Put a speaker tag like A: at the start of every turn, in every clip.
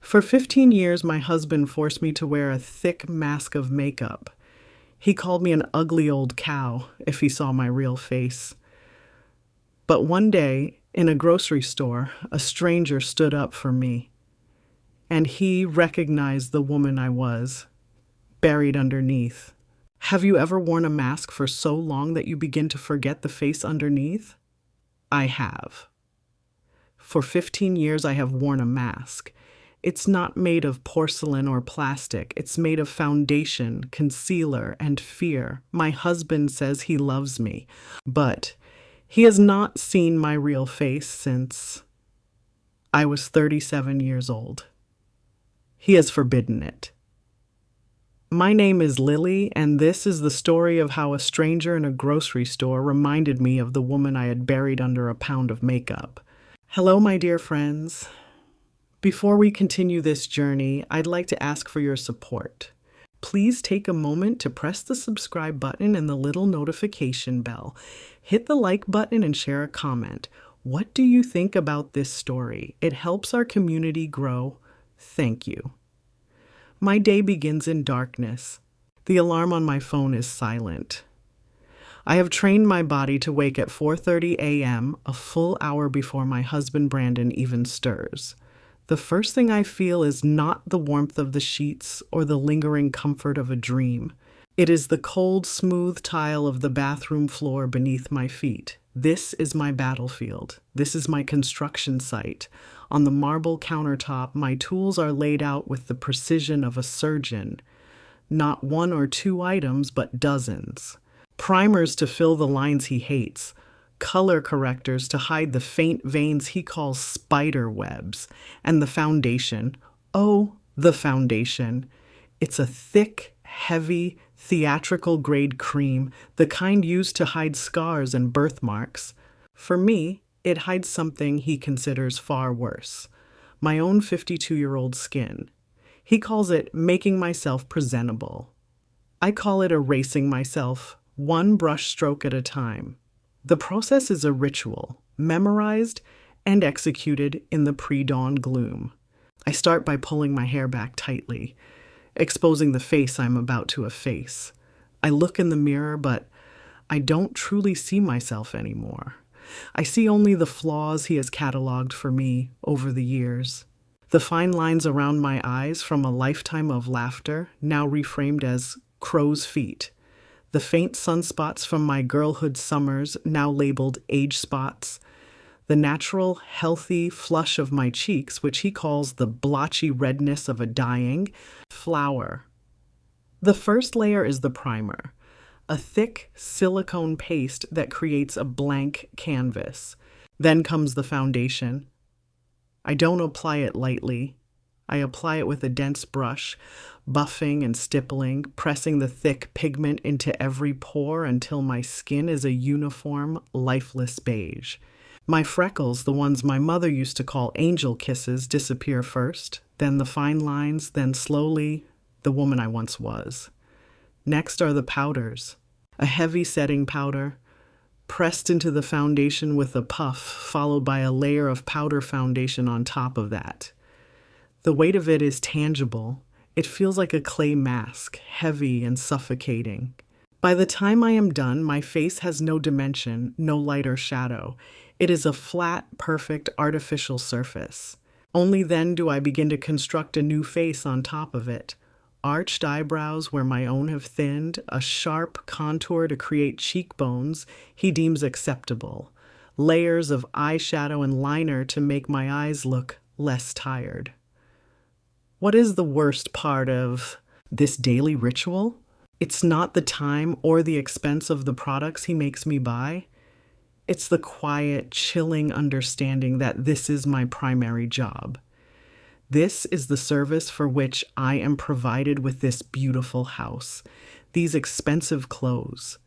A: For 15 years, my husband forced me to wear a thick mask of makeup. He called me an ugly old cow if he saw my real face. But one day, in a grocery store, a stranger stood up for me, and he recognized the woman I was, buried underneath. Have you ever worn a mask for so long that you begin to forget the face underneath? I have. For 15 years, I have worn a mask. It's not made of porcelain or plastic. It's made of foundation, concealer, and fear. My husband says he loves me, but he has not seen my real face since I was 37 years old. He has forbidden it. My name is Lily, and this is the story of how a stranger in a grocery store reminded me of the woman I had buried under a pound of makeup. Hello, my dear friends. Before we continue this journey, I'd like to ask for your support. Please take a moment to press the subscribe button and the little notification bell. Hit the like button and share a comment. What do you think about this story? It helps our community grow. Thank you. My day begins in darkness. The alarm on my phone is silent. I have trained my body to wake at 4:30 a.m., a full hour before my husband Brandon even stirs. The first thing I feel is not the warmth of the sheets or the lingering comfort of a dream. It is the cold, smooth tile of the bathroom floor beneath my feet. This is my battlefield. This is my construction site. On the marble countertop, my tools are laid out with the precision of a surgeon. Not one or two items, but dozens. Primers to fill the lines he hates. Color correctors to hide the faint veins he calls spider webs. And the foundation. Oh, the foundation. It's a thick, heavy, theatrical-grade cream, the kind used to hide scars and birthmarks. For me, it hides something he considers far worse. My own 52-year-old skin. He calls it making myself presentable. I call it erasing myself, one brush stroke at a time. The process is a ritual, memorized and executed in the pre-dawn gloom. I start by pulling my hair back tightly, exposing the face I'm about to efface. I look in the mirror, but I don't truly see myself anymore. I see only the flaws he has cataloged for me over the years. The fine lines around my eyes from a lifetime of laughter, now reframed as crow's feet. The faint sunspots from my girlhood summers, now labeled age spots. The natural, healthy flush of my cheeks, which he calls the blotchy redness of a dying flower. The first layer is the primer, a thick silicone paste that creates a blank canvas. Then comes the foundation. I don't apply it lightly. I apply it with a dense brush, buffing and stippling, pressing the thick pigment into every pore until my skin is a uniform, lifeless beige. My freckles, the ones my mother used to call angel kisses, disappear first, then the fine lines, then slowly, the woman I once was. Next are the powders. A heavy setting powder, pressed into the foundation with a puff, followed by a layer of powder foundation on top of that. The weight of it is tangible. It feels like a clay mask, heavy and suffocating. By the time I am done, my face has no dimension, no light or shadow. It is a flat, perfect, artificial surface. Only then do I begin to construct a new face on top of it. Arched eyebrows where my own have thinned, a sharp contour to create cheekbones he deems acceptable, layers of eyeshadow and liner to make my eyes look less tired. What is the worst part of this daily ritual? It's not the time or the expense of the products he makes me buy. It's the quiet, chilling understanding that this is my primary job. This is the service for which I am provided with this beautiful house, these expensive clothes,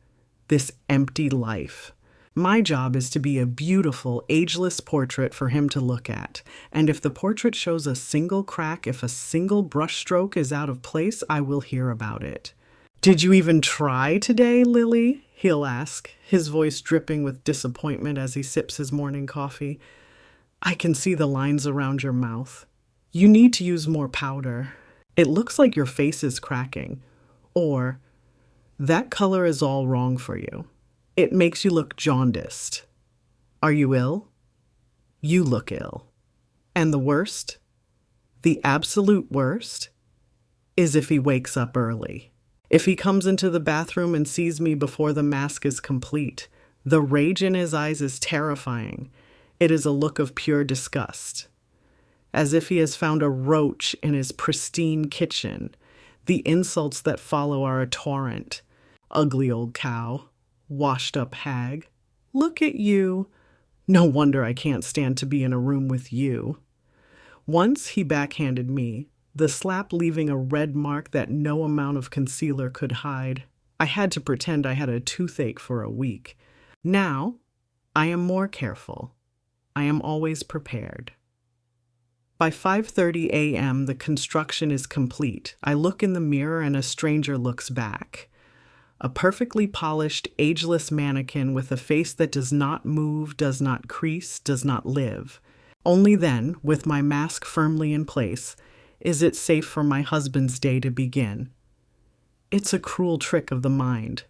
A: this empty life. My job is to be a beautiful, ageless portrait for him to look at. And if the portrait shows a single crack, if a single brushstroke is out of place, I will hear about it. "Did you even try today, Lily?" he'll ask, his voice dripping with disappointment as he sips his morning coffee. "I can see the lines around your mouth. You need to use more powder. It looks like your face is cracking. Or, that color is all wrong for you. It makes you look jaundiced. Are you ill? You look ill. And the worst, the absolute worst, is if he wakes up early. If he comes into the bathroom and sees me before the mask is complete, the rage in his eyes is terrifying. It is a look of pure disgust. As if he has found a roach in his pristine kitchen. The insults that follow are a torrent. Ugly old cow. Washed up hag. Look at you. No wonder I can't stand to be in a room with you. Once he backhanded me, the slap leaving a red mark that no amount of concealer could hide. I had to pretend I had a toothache for a week. Now, I am more careful. I am always prepared. By 5:30 a.m., the construction is complete. I look in the mirror and a stranger looks back. A perfectly polished, ageless mannequin with a face that does not move, does not crease, does not live. Only then, with my mask firmly in place, is it safe for my husband's day to begin. It's a cruel trick of the mind,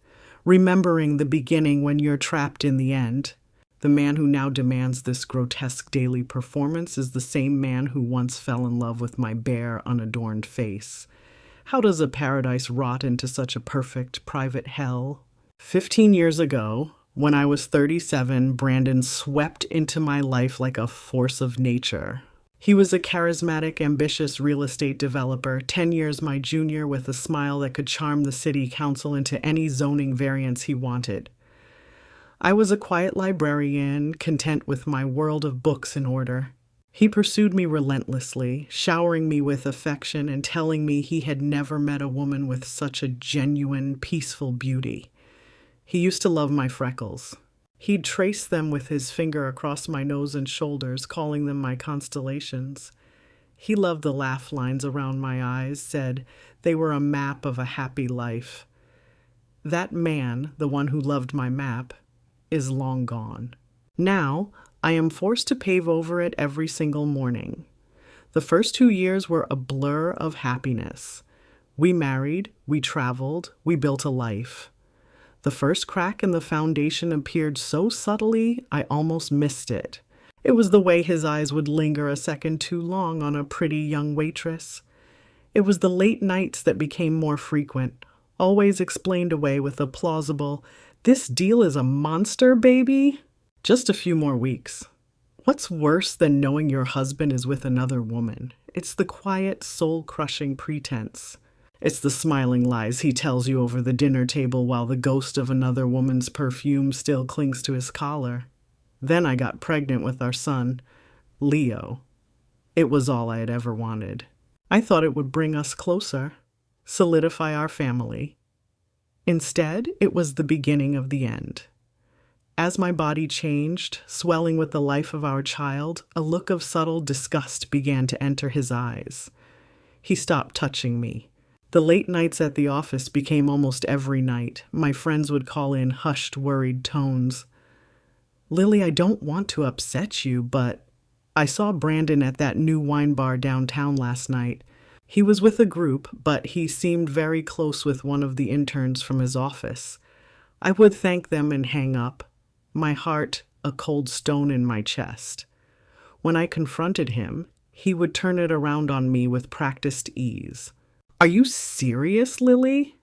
A: remembering the beginning when you're trapped in the end. The man who now demands this grotesque daily performance is the same man who once fell in love with my bare, unadorned face. How does a paradise rot into such a perfect, private hell? 15 years ago, when I was 37, Brandon swept into my life like a force of nature. He was a charismatic, ambitious real estate developer, 10 years my junior, with a smile that could charm the city council into any zoning variance he wanted. I was a quiet librarian, content with my world of books in order. He pursued me relentlessly, showering me with affection and telling me he had never met a woman with such a genuine, peaceful beauty. He used to love my freckles. He'd trace them with his finger across my nose and shoulders, calling them my constellations. He loved the laugh lines around my eyes, said they were a map of a happy life. That man, the one who loved my map, is long gone. Now, I am forced to pave over it every single morning. The first 2 years were a blur of happiness. We married, we traveled, we built a life. The first crack in the foundation appeared so subtly, I almost missed it. It was the way his eyes would linger a second too long on a pretty young waitress. It was the late nights that became more frequent, always explained away with a plausible, "This deal is a monster, baby." Just a few more weeks. What's worse than knowing your husband is with another woman? It's the quiet, soul-crushing pretense. It's the smiling lies he tells you over the dinner table while the ghost of another woman's perfume still clings to his collar. Then I got pregnant with our son, Leo. It was all I had ever wanted. I thought it would bring us closer, solidify our family. Instead, it was the beginning of the end. As my body changed, swelling with the life of our child, a look of subtle disgust began to enter his eyes. He stopped touching me. The late nights at the office became almost every night. My friends would call in hushed, worried tones. "Lily, I don't want to upset you, but I saw Brandon at that new wine bar downtown last night. He was with a group, but he seemed very close with one of the interns from his office. I would thank them and hang up, my heart a cold stone in my chest. When I confronted him, he would turn it around on me with practiced ease. Are you serious, Lily?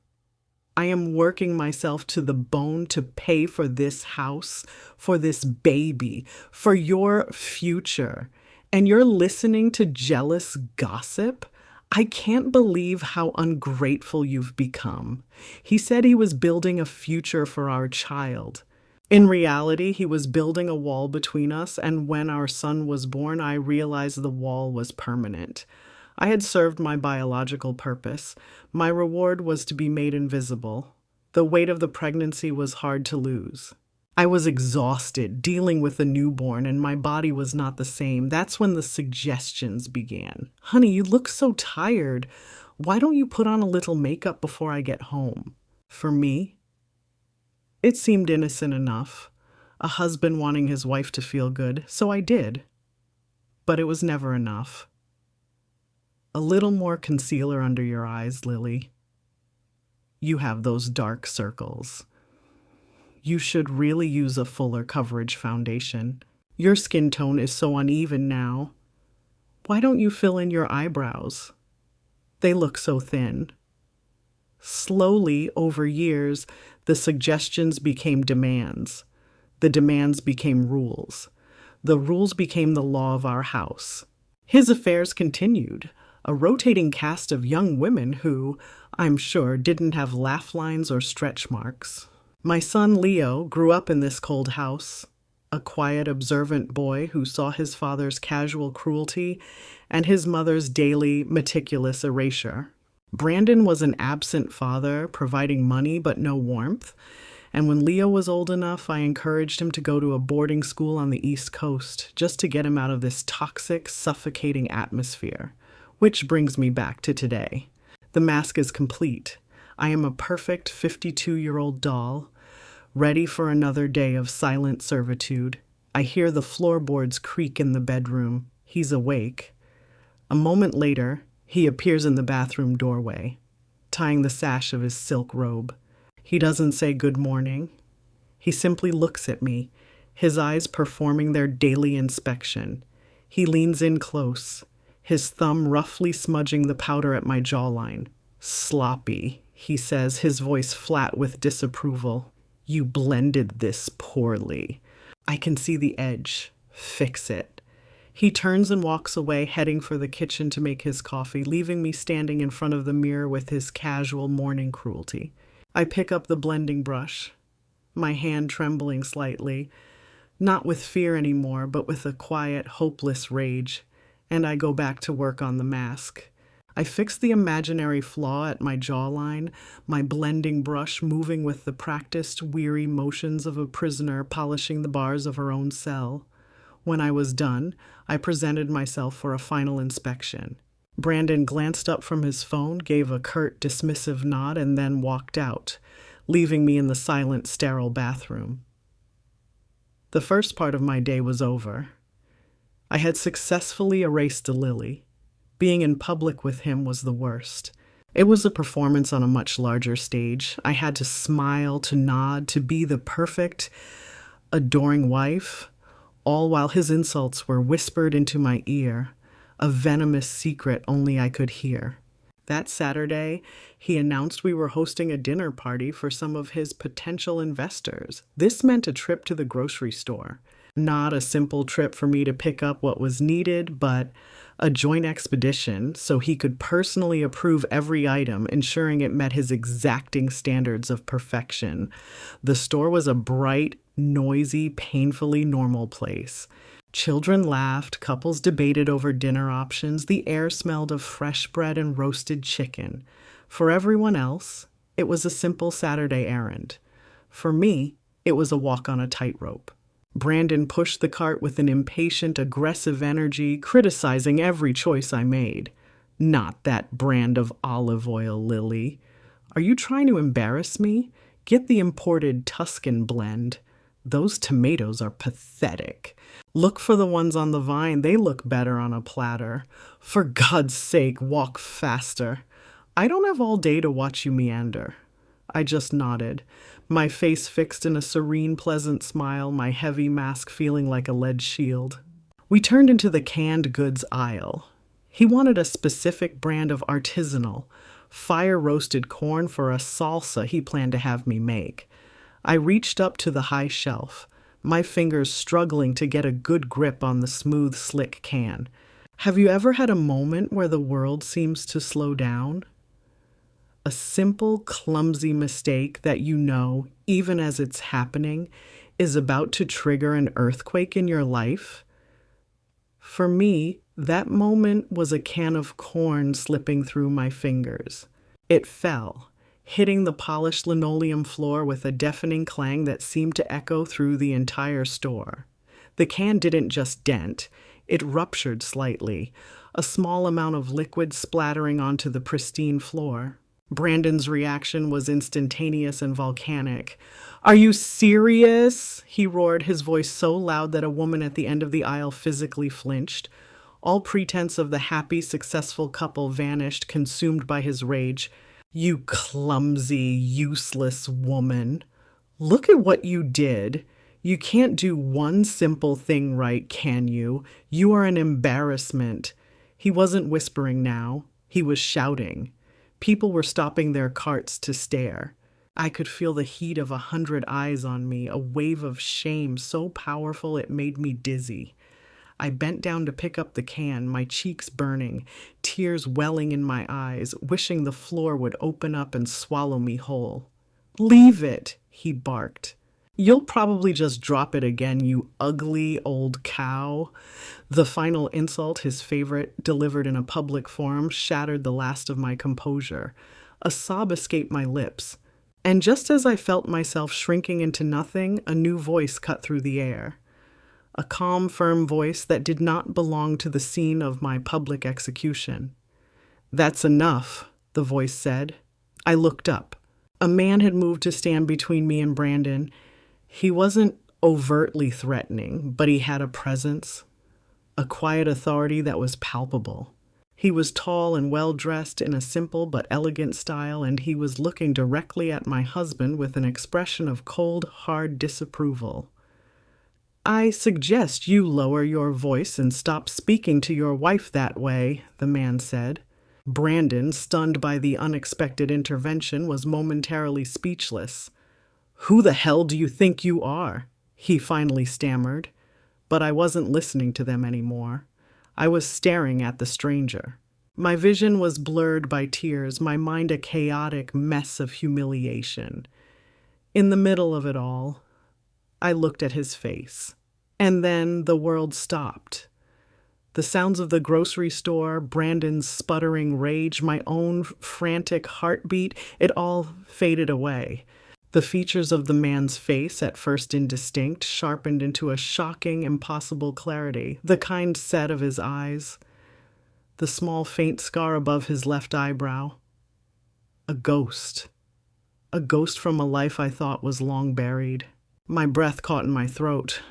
A: I am working myself to the bone to pay for this house, for this baby, for your future. And you're listening to jealous gossip? I can't believe how ungrateful you've become. He said he was building a future for our child. In reality, he was building a wall between us, and when our son was born, I realized the wall was permanent. I had served my biological purpose. My reward was to be made invisible. The weight of the pregnancy was hard to lose. I was exhausted dealing with a newborn, and my body was not the same. That's when the suggestions began. Honey, you look so tired. Why don't you put on a little makeup before I get home? For me, it seemed innocent enough. A husband wanting his wife to feel good, so I did. But it was never enough. A little more concealer under your eyes, Lily. You have those dark circles. You should really use a fuller coverage foundation. Your skin tone is so uneven now. Why don't you fill in your eyebrows? They look so thin. Slowly, over years, the suggestions became demands. The demands became rules. The rules became the law of our house. His affairs continued, a rotating cast of young women who, I'm sure, didn't have laugh lines or stretch marks. My son Leo grew up in this cold house, a quiet, observant boy who saw his father's casual cruelty and his mother's daily, meticulous erasure. Brandon was an absent father, providing money but no warmth, and when Leo was old enough, I encouraged him to go to a boarding school on the East Coast just to get him out of this toxic, suffocating atmosphere. Which brings me back to today. The mask is complete. I am a perfect 52-year-old doll, ready for another day of silent servitude. I hear the floorboards creak in the bedroom. He's awake. A moment later, he appears in the bathroom doorway, tying the sash of his silk robe. He doesn't say good morning. He simply looks at me, his eyes performing their daily inspection. He leans in close, his thumb roughly smudging the powder at my jawline. Sloppy, he says, his voice flat with disapproval. You blended this poorly. I can see the edge. Fix it. He turns and walks away, heading for the kitchen to make his coffee, leaving me standing in front of the mirror with his casual morning cruelty. I pick up the blending brush, my hand trembling slightly, not with fear anymore, but with a quiet, hopeless rage, and I go back to work on the mask. I fix the imaginary flaw at my jawline, my blending brush moving with the practiced, weary motions of a prisoner polishing the bars of her own cell. When I was done, I presented myself for a final inspection. Brandon glanced up from his phone, gave a curt, dismissive nod, and then walked out, leaving me in the silent, sterile bathroom. The first part of my day was over. I had successfully erased a Lily. Being in public with him was the worst. It was a performance on a much larger stage. I had to smile, to nod, to be the perfect, adoring wife, all while his insults were whispered into my ear, a venomous secret only I could hear. That Saturday, he announced we were hosting a dinner party for some of his potential investors. This meant a trip to the grocery store. Not a simple trip for me to pick up what was needed, but a joint expedition so he could personally approve every item, ensuring it met his exacting standards of perfection. The store was a bright, noisy, painfully normal place. Children laughed, couples debated over dinner options, the air smelled of fresh bread and roasted chicken. For everyone else, it was a simple Saturday errand. For me, it was a walk on a tightrope. Brandon pushed the cart with an impatient, aggressive energy, criticizing every choice I made. Not that brand of olive oil, Lily. Are you trying to embarrass me? Get the imported Tuscan blend. Those tomatoes are pathetic. Look for the ones on the vine. They look better on a platter. For God's sake, walk faster. I don't have all day to watch you meander. I just nodded, my face fixed in a serene, pleasant smile, my heavy mask feeling like a lead shield. We turned into the canned goods aisle. He wanted a specific brand of artisanal, fire-roasted corn for a salsa he planned to have me make. I reached up to the high shelf, my fingers struggling to get a good grip on the smooth, slick can. Have you ever had a moment where the world seems to slow down? A simple, clumsy mistake that you know, even as it's happening, is about to trigger an earthquake in your life? For me, that moment was a can of corn slipping through my fingers. It fell, hitting the polished linoleum floor with a deafening clang that seemed to echo through the entire store. The can didn't just dent, it ruptured slightly, a small amount of liquid splattering onto the pristine floor. Brandon's reaction was instantaneous and volcanic. "Are you serious?" he roared, his voice so loud that a woman at the end of the aisle physically flinched. All pretense of the happy, successful couple vanished, consumed by his rage. "You clumsy, useless woman. Look at what you did. You can't do one simple thing right, can you? You are an embarrassment." He wasn't whispering now. He was shouting. People were stopping their carts to stare. I could feel the heat of 100 eyes on me, a wave of shame so powerful it made me dizzy. I bent down to pick up the can, my cheeks burning, tears welling in my eyes, wishing the floor would open up and swallow me whole. "Leave it," he barked. "You'll probably just drop it again, you ugly old cow." The final insult, his favorite, delivered in a public forum, shattered the last of my composure. A sob escaped my lips. And just as I felt myself shrinking into nothing, a new voice cut through the air. A calm, firm voice that did not belong to the scene of my public execution. "That's enough," the voice said. I looked up. A man had moved to stand between me and Brandon. He wasn't overtly threatening, but he had a presence, a quiet authority that was palpable. He was tall and well-dressed in a simple but elegant style, and he was looking directly at my husband with an expression of cold, hard disapproval. "I suggest you lower your voice and stop speaking to your wife that way," the man said. Brandon, stunned by the unexpected intervention, was momentarily speechless. "Who the hell do you think you are?" he finally stammered. But I wasn't listening to them anymore. I was staring at the stranger. My vision was blurred by tears, my mind a chaotic mess of humiliation. In the middle of it all, I looked at his face. And then the world stopped. The sounds of the grocery store, Brandon's sputtering rage, my own frantic heartbeat, it all faded away. The features of the man's face, at first indistinct, sharpened into a shocking, impossible clarity. The kind set of his eyes, the small, faint scar above his left eyebrow. A ghost. A ghost from a life I thought was long buried. My breath caught in my throat.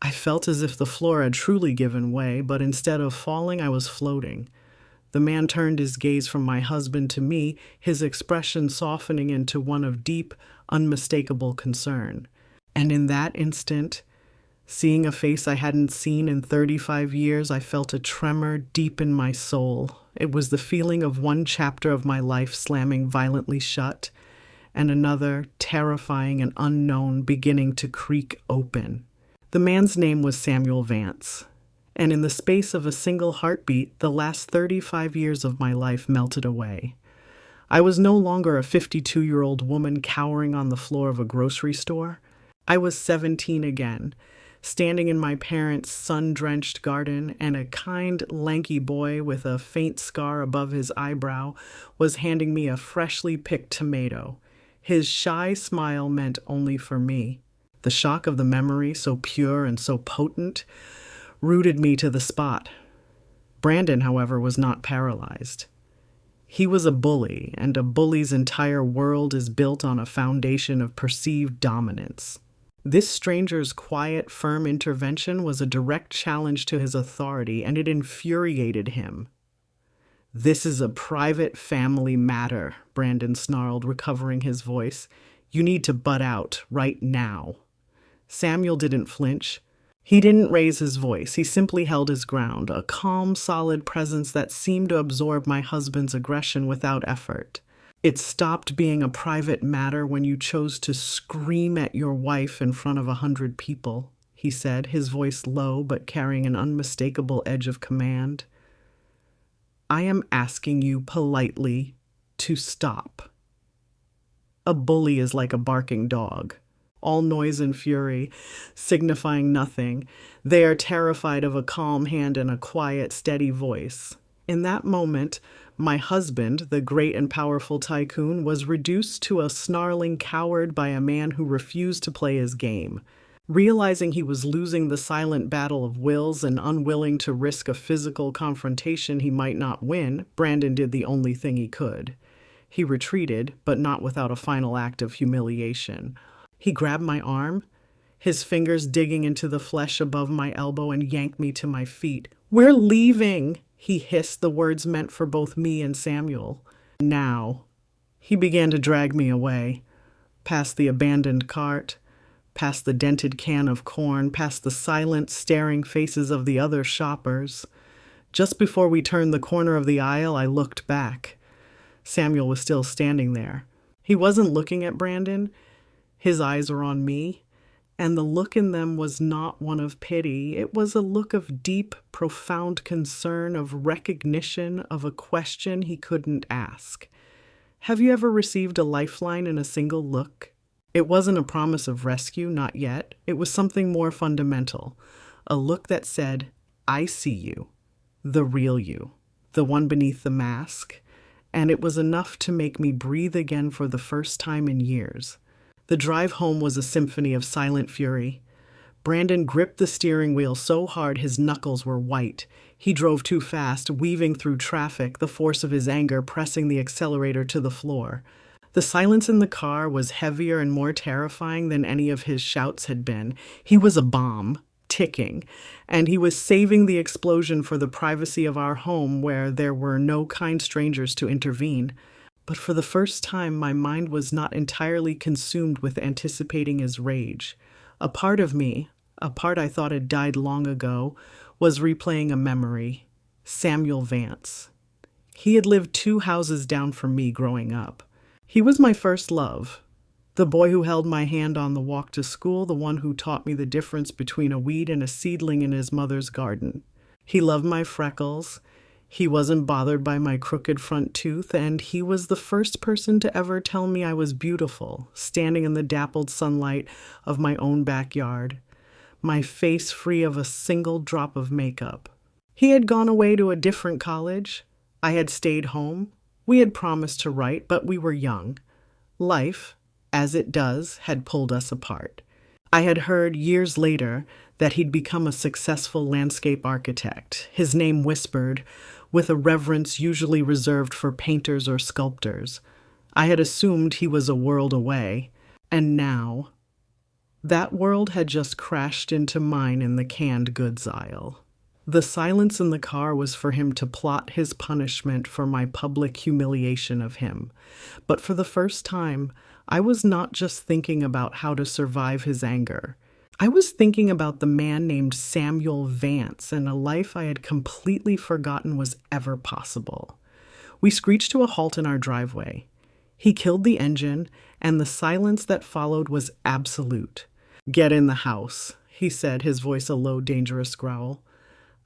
A: I felt as if the floor had truly given way, but instead of falling, I was floating. The man turned his gaze from my husband to me, his expression softening into one of deep, unmistakable concern. And in that instant, seeing a face I hadn't seen in 35 years, I felt a tremor deep in my soul. It was the feeling of one chapter of my life slamming violently shut, and another, terrifying and unknown, beginning to creak open. The man's name was Samuel Vance. And in the space of a single heartbeat, the last 35 years of my life melted away. I was no longer a 52-year-old woman cowering on the floor of a grocery store. I was 17 again, standing in my parents' sun-drenched garden, and a kind, lanky boy with a faint scar above his eyebrow was handing me a freshly picked tomato. His shy smile meant only for me. The shock of the memory, so pure and so potent, rooted me to the spot. Brandon, however, was not paralyzed. He was a bully, and a bully's entire world is built on a foundation of perceived dominance. This stranger's quiet, firm intervention was a direct challenge to his authority, and it infuriated him. "This is a private family matter," Brandon snarled, recovering his voice. "You need to butt out right now." Samuel didn't flinch. He didn't raise his voice. He simply held his ground, a calm, solid presence that seemed to absorb my husband's aggression without effort. "It stopped being a private matter when you chose to scream at your wife in front of 100 people," he said, his voice low but carrying an unmistakable edge of command. "I am asking you politely to stop. A bully is like a barking dog. All noise and fury, signifying nothing. They are terrified of a calm hand and a quiet, steady voice. In that moment, my husband, the great and powerful tycoon, was reduced to a snarling coward by a man who refused to play his game. Realizing he was losing the silent battle of wills and unwilling to risk a physical confrontation he might not win, Brandon did the only thing he could. He retreated, but not without a final act of humiliation. He grabbed my arm, his fingers digging into the flesh above my elbow, and yanked me to my feet. "We're leaving," he hissed, the words meant for both me and Samuel. Now. He began to drag me away, past the abandoned cart, past the dented can of corn, past the silent, staring faces of the other shoppers. Just before we turned the corner of the aisle, I looked back. Samuel was still standing there. He wasn't looking at Brandon. His eyes were on me, and the look in them was not one of pity. It was a look of deep, profound concern, of recognition, of a question he couldn't ask. Have you ever received a lifeline in a single look? It wasn't a promise of rescue, not yet. It was something more fundamental. A look that said, I see you, the real you, the one beneath the mask. And it was enough to make me breathe again for the first time in years. The drive home was a symphony of silent fury. Brandon gripped the steering wheel so hard his knuckles were white. He drove too fast, weaving through traffic, the force of his anger pressing the accelerator to the floor. The silence in the car was heavier and more terrifying than any of his shouts had been. He was a bomb, ticking, and he was saving the explosion for the privacy of our home where there were no kind strangers to intervene. But for the first time, my mind was not entirely consumed with anticipating his rage. A part of me, a part I thought had died long ago, was replaying a memory. Samuel Vance. He had lived 2 houses down from me growing up. He was my first love. The boy who held my hand on the walk to school, the one who taught me the difference between a weed and a seedling in his mother's garden. He loved my freckles. He wasn't bothered by my crooked front tooth, and he was the first person to ever tell me I was beautiful, standing in the dappled sunlight of my own backyard, my face free of a single drop of makeup. He had gone away to a different college. I had stayed home. We had promised to write, but we were young. Life, as it does, had pulled us apart. I had heard years later that he'd become a successful landscape architect, his name whispered, with a reverence usually reserved for painters or sculptors. I had assumed he was a world away, and now, that world had just crashed into mine in the canned goods aisle. The silence in the car was for him to plot his punishment for my public humiliation of him. But for the first time, I was not just thinking about how to survive his anger. I was thinking about the man named Samuel Vance and a life I had completely forgotten was ever possible. We screeched to a halt in our driveway. He killed the engine, and the silence that followed was absolute. "Get in the house," he said, his voice a low, dangerous growl.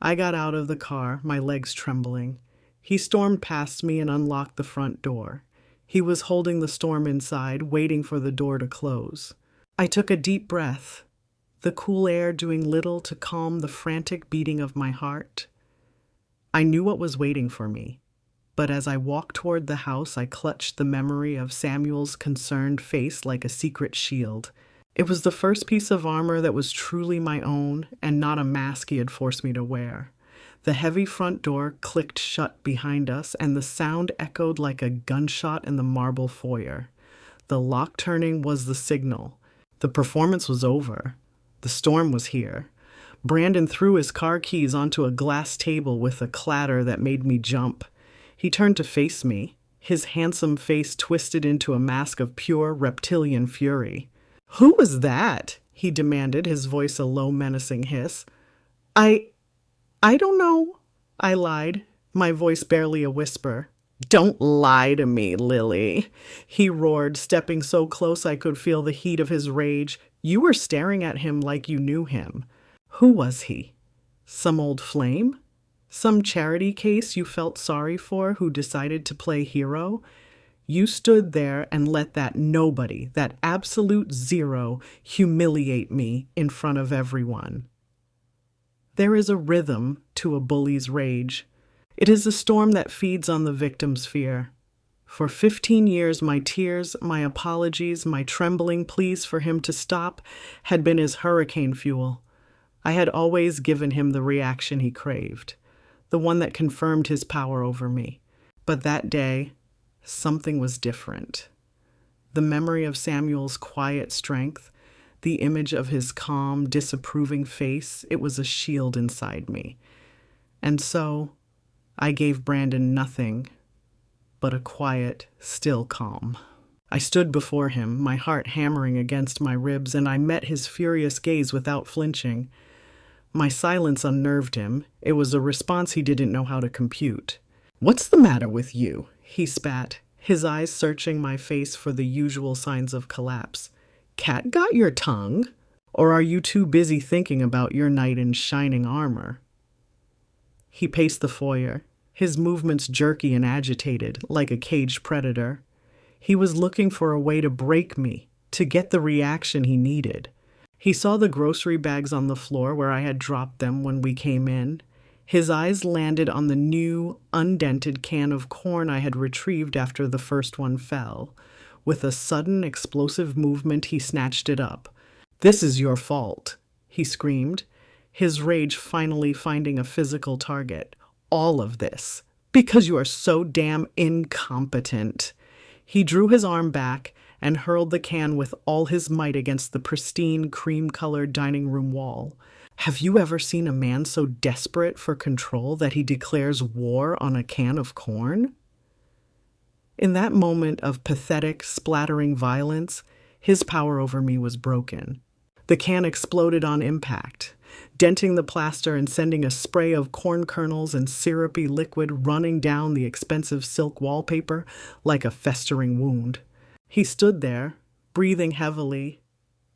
A: I got out of the car, my legs trembling. He stormed past me and unlocked the front door. He was holding the storm inside, waiting for the door to close. I took a deep breath, the cool air doing little to calm the frantic beating of my heart. I knew what was waiting for me, but as I walked toward the house, I clutched the memory of Samuel's concerned face like a secret shield. It was the first piece of armor that was truly my own and not a mask he had forced me to wear. The heavy front door clicked shut behind us, and the sound echoed like a gunshot in the marble foyer. The lock turning was the signal. The performance was over. The storm was here. Brandon threw his car keys onto a glass table with a clatter that made me jump. He turned to face me, his handsome face twisted into a mask of pure reptilian fury. "Who was that?" he demanded, his voice a low, menacing hiss. I don't know," I lied, my voice barely a whisper. "Don't lie to me, Lily," he roared, stepping so close I could feel the heat of his rage. "You were staring at him like you knew him. Who was he? Some old flame? Some charity case you felt sorry for who decided to play hero? You stood there and let that nobody, that absolute zero, humiliate me in front of everyone." There is a rhythm to a bully's rage. It is a storm that feeds on the victim's fear. For 15 years, my tears, my apologies, my trembling pleas for him to stop had been his hurricane fuel. I had always given him the reaction he craved, the one that confirmed his power over me. But that day, something was different. The memory of Samuel's quiet strength, the image of his calm, disapproving face, it was a shield inside me. And so I gave Brandon nothing but a quiet, still calm. I stood before him, my heart hammering against my ribs, and I met his furious gaze without flinching. My silence unnerved him. It was a response he didn't know how to compute. "What's the matter with you?" he spat, his eyes searching my face for the usual signs of collapse. "Cat got your tongue? Or are you too busy thinking about your knight in shining armor?" He paced the foyer, his movements jerky and agitated, like a caged predator. He was looking for a way to break me, to get the reaction he needed. He saw the grocery bags on the floor where I had dropped them when we came in. His eyes landed on the new, undented can of corn I had retrieved after the first one fell. With a sudden, explosive movement, he snatched it up. "This is your fault," he screamed, his rage finally finding a physical target. "All of this, because you are so damn incompetent." He drew his arm back and hurled the can with all his might against the pristine, cream-colored dining room wall. Have you ever seen a man so desperate for control that he declares war on a can of corn? In that moment of pathetic, splattering violence, his power over me was broken. The can exploded on impact, denting the plaster and sending a spray of corn kernels and syrupy liquid running down the expensive silk wallpaper like a festering wound. He stood there, breathing heavily,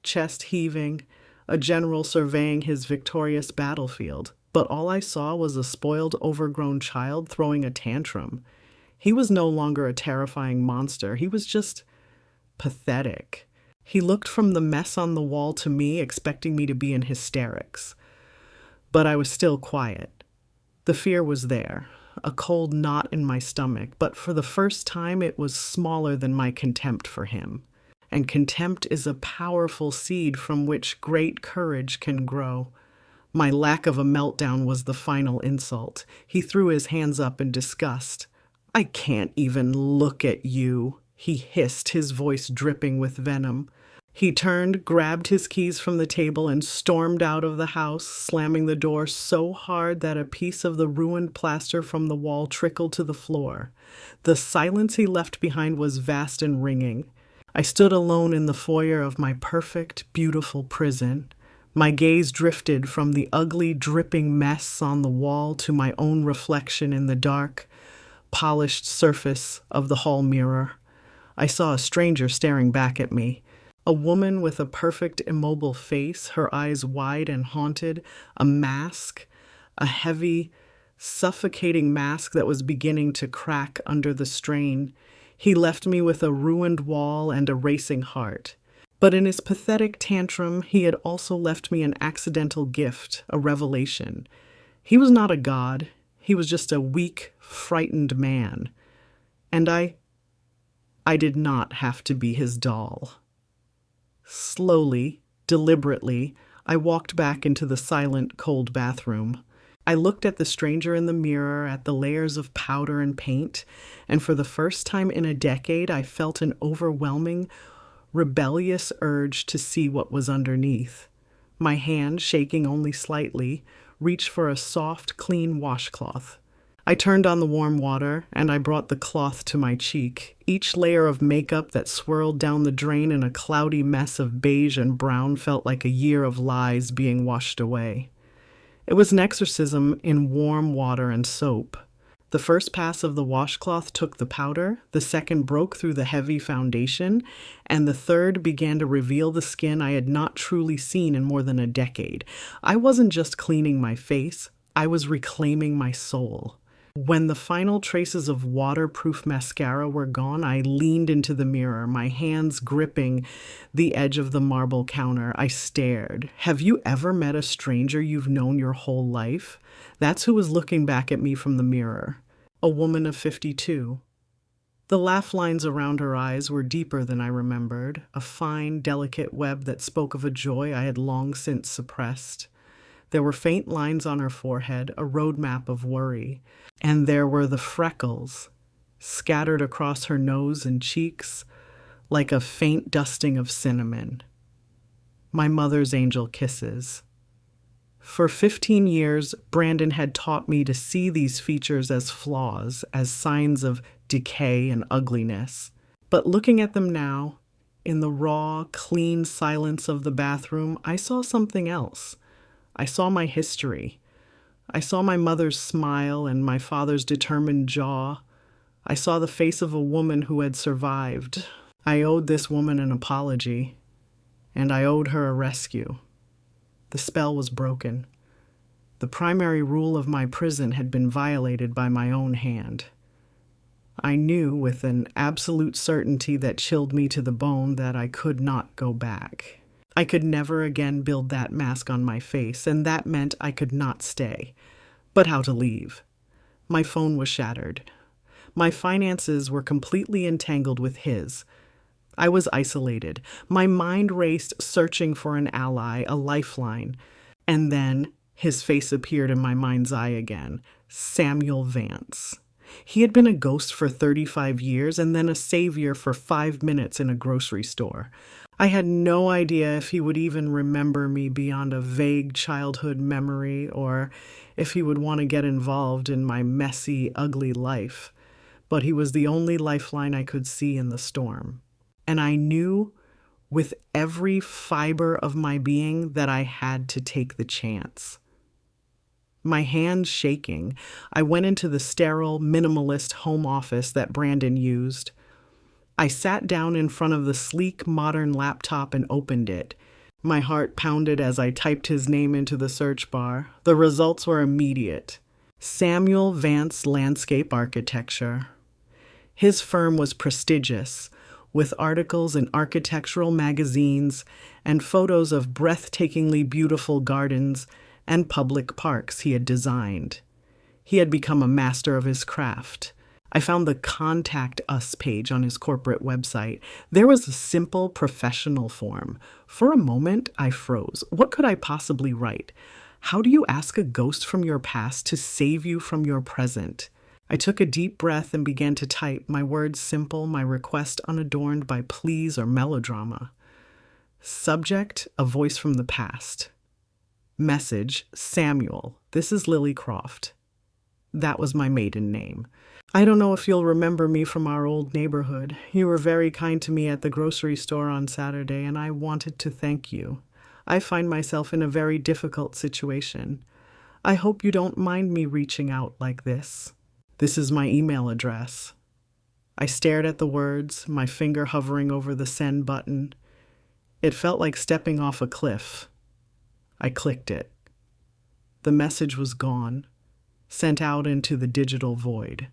A: chest heaving, a general surveying his victorious battlefield. But all I saw was a spoiled, overgrown child throwing a tantrum. He was no longer a terrifying monster. He was just pathetic. He looked from the mess on the wall to me, expecting me to be in hysterics. But I was still quiet. The fear was there, a cold knot in my stomach, but for the first time it was smaller than my contempt for him. And contempt is a powerful seed from which great courage can grow. My lack of a meltdown was the final insult. He threw his hands up in disgust. "I can't even look at you," he hissed, his voice dripping with venom. He turned, grabbed his keys from the table, and stormed out of the house, slamming the door so hard that a piece of the ruined plaster from the wall trickled to the floor. The silence he left behind was vast and ringing. I stood alone in the foyer of my perfect, beautiful prison. My gaze drifted from the ugly, dripping mess on the wall to my own reflection in the dark, polished surface of the hall mirror. I saw a stranger staring back at me. A woman with a perfect immobile face, her eyes wide and haunted, a mask, a heavy, suffocating mask that was beginning to crack under the strain. He left me with a ruined wall and a racing heart. But in his pathetic tantrum, he had also left me an accidental gift, a revelation. He was not a god. He was just a weak, frightened man. And I did not have to be his doll. Slowly, deliberately, I walked back into the silent, cold bathroom. I looked at the stranger in the mirror, at the layers of powder and paint, and for the first time in a decade, I felt an overwhelming, rebellious urge to see what was underneath. My hand, shaking only slightly, reached for a soft, clean washcloth. I turned on the warm water, and I brought the cloth to my cheek. Each layer of makeup that swirled down the drain in a cloudy mess of beige and brown felt like a year of lies being washed away. It was an exorcism in warm water and soap. The first pass of the washcloth took the powder, the second broke through the heavy foundation, and the third began to reveal the skin I had not truly seen in more than a decade. I wasn't just cleaning my face, I was reclaiming my soul. When the final traces of waterproof mascara were gone, I leaned into the mirror, my hands gripping the edge of the marble counter. I stared. Have you ever met a stranger you've known your whole life? That's who was looking back at me from the mirror. A woman of 52. The laugh lines around her eyes were deeper than I remembered, a fine, delicate web that spoke of a joy I had long since suppressed. There were faint lines on her forehead, a roadmap of worry. And there were the freckles, scattered across her nose and cheeks, like a faint dusting of cinnamon. My mother's angel kisses. For 15 years, Brandon had taught me to see these features as flaws, as signs of decay and ugliness. But looking at them now, in the raw, clean silence of the bathroom, I saw something else. I saw my history. I saw my mother's smile and my father's determined jaw. I saw the face of a woman who had survived. I owed this woman an apology, and I owed her a rescue. The spell was broken. The primary rule of my prison had been violated by my own hand. I knew with an absolute certainty that chilled me to the bone that I could not go back. I could never again build that mask on my face, and that meant I could not stay. But how to leave? My phone was shattered. My finances were completely entangled with his. I was isolated. My mind raced, searching for an ally, a lifeline. And then his face appeared in my mind's eye again. Samuel Vance. He had been a ghost for 35 years and then a savior for 5 minutes in a grocery store. I had no idea if he would even remember me beyond a vague childhood memory or if he would want to get involved in my messy, ugly life. But he was the only lifeline I could see in the storm. And I knew with every fiber of my being that I had to take the chance. My hands shaking, I went into the sterile, minimalist home office that Brandon used. I sat down in front of the sleek, modern laptop and opened it. My heart pounded as I typed his name into the search bar. The results were immediate. Samuel Vance Landscape Architecture. His firm was prestigious, with articles in architectural magazines and photos of breathtakingly beautiful gardens and public parks he had designed. He had become a master of his craft. I found the Contact Us page on his corporate website. There was a simple professional form. For a moment, I froze. What could I possibly write? How do you ask a ghost from your past to save you from your present? I took a deep breath and began to type, my words simple, my request unadorned by pleas or melodrama. Subject, a voice from the past. Message, Samuel, this is Lily Croft. That was my maiden name. I don't know if you'll remember me from our old neighborhood. You were very kind to me at the grocery store on Saturday, and I wanted to thank you. I find myself in a very difficult situation. I hope you don't mind me reaching out like this. This is my email address. I stared at the words, my finger hovering over the send button. It felt like stepping off a cliff. I clicked it. The message was gone, sent out into the digital void.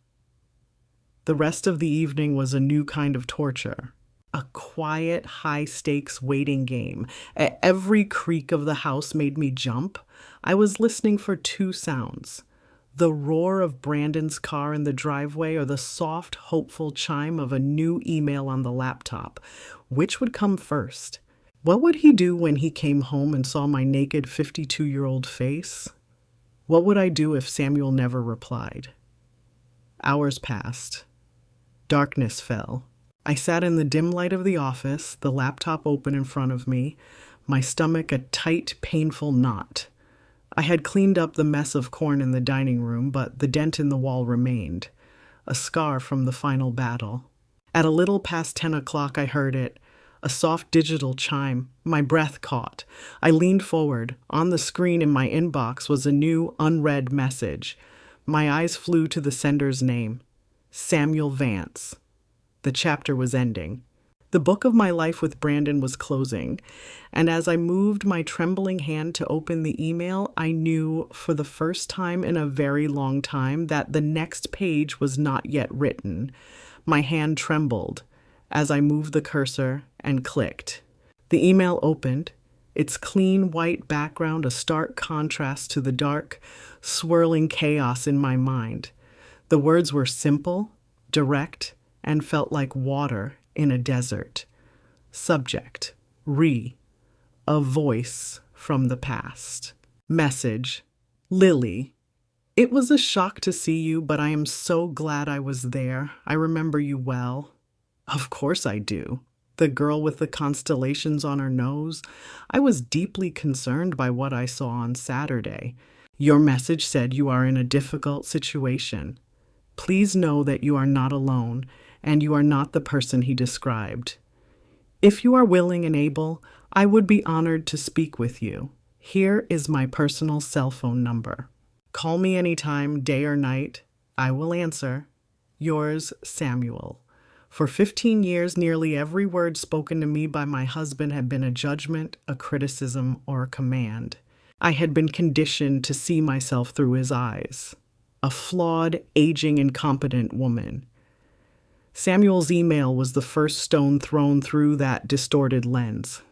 A: The rest of the evening was a new kind of torture, a quiet, high-stakes waiting game. Every creak of the house made me jump. I was listening for two sounds, the roar of Brandon's car in the driveway or the soft, hopeful chime of a new email on the laptop. Which would come first? What would he do when he came home and saw my naked 52-year-old face? What would I do if Samuel never replied? Hours passed. Darkness fell. I sat in the dim light of the office, the laptop open in front of me, my stomach a tight, painful knot. I had cleaned up the mess of corn in the dining room, but the dent in the wall remained, a scar from the final battle. At a little past 10 o'clock, I heard it. A soft digital chime. My breath caught. I leaned forward. On the screen in my inbox was a new, unread message. My eyes flew to the sender's name. Samuel Vance. The chapter was ending. The book of my life with Brandon was closing, and as I moved my trembling hand to open the email, I knew for the first time in a very long time that the next page was not yet written. My hand trembled as I moved the cursor and clicked. The email opened, its clean white background a stark contrast to the dark, swirling chaos in my mind. The words were simple, direct, and felt like water in a desert. Subject, a voice from the past. Message, Lily. It was a shock to see you, but I am so glad I was there. I remember you well. Of course I do. The girl with the constellations on her nose? I was deeply concerned by what I saw on Saturday. Your message said you are in a difficult situation. Please know that you are not alone, and you are not the person he described. If you are willing and able, I would be honored to speak with you. Here is my personal cell phone number. Call me anytime, day or night. I will answer. Yours, Samuel. For 15 years, nearly every word spoken to me by my husband had been a judgment, a criticism, or a command. I had been conditioned to see myself through his eyes. A flawed, aging, incompetent woman. Samuel's email was the first stone thrown through that distorted lens.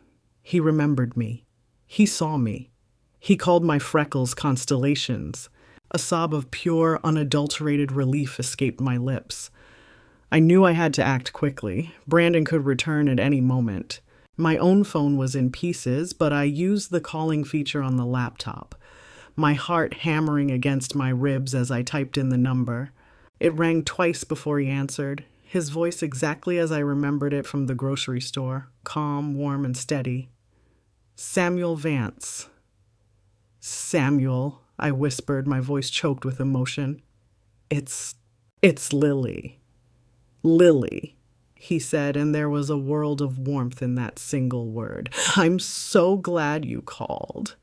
A: He remembered me. He saw me. He called my freckles constellations. A sob of pure, unadulterated relief escaped my lips. I knew I had to act quickly. Brandon could return at any moment. My own phone was in pieces, but I used the calling feature on the laptop, my heart hammering against my ribs as I typed in the number. It rang twice before he answered, his voice exactly as I remembered it from the grocery store, calm, warm, and steady. Samuel Vance. Samuel, I whispered, my voice choked with emotion. It's Lily. Lily, he said, and there was a world of warmth in that single word. I'm so glad you called.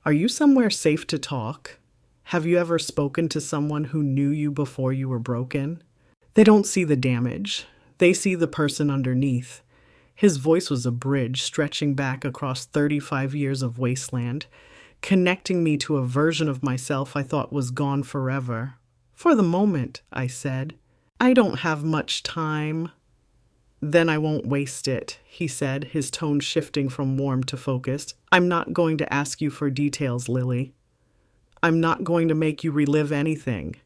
A: Are you somewhere safe to talk? Have you ever spoken to someone who knew you before you were broken? They don't see the damage. They see the person underneath. His voice was a bridge stretching back across 35 years of wasteland, connecting me to a version of myself I thought was gone forever. For the moment, I said. I don't have much time. Then I won't waste it, he said, his tone shifting from warm to focused. I'm not going to ask you for details, Lily. I'm not going to make you relive anything.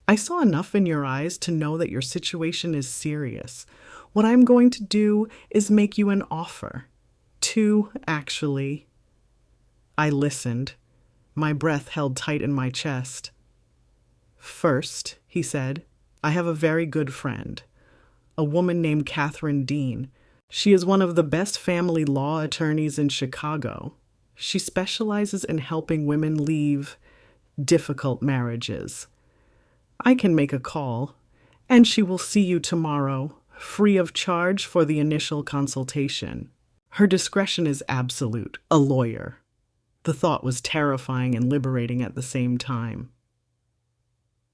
A: I saw enough in your eyes to know that your situation is serious. What I'm going to do is make you an offer. Two, actually. I listened, my breath held tight in my chest. First, he said, I have a very good friend, a woman named Catherine Dean. She is one of the best family law attorneys in Chicago. She specializes in helping women leave difficult marriages. I can make a call, and she will see you tomorrow, free of charge for the initial consultation. Her discretion is absolute, a lawyer. The thought was terrifying and liberating at the same time.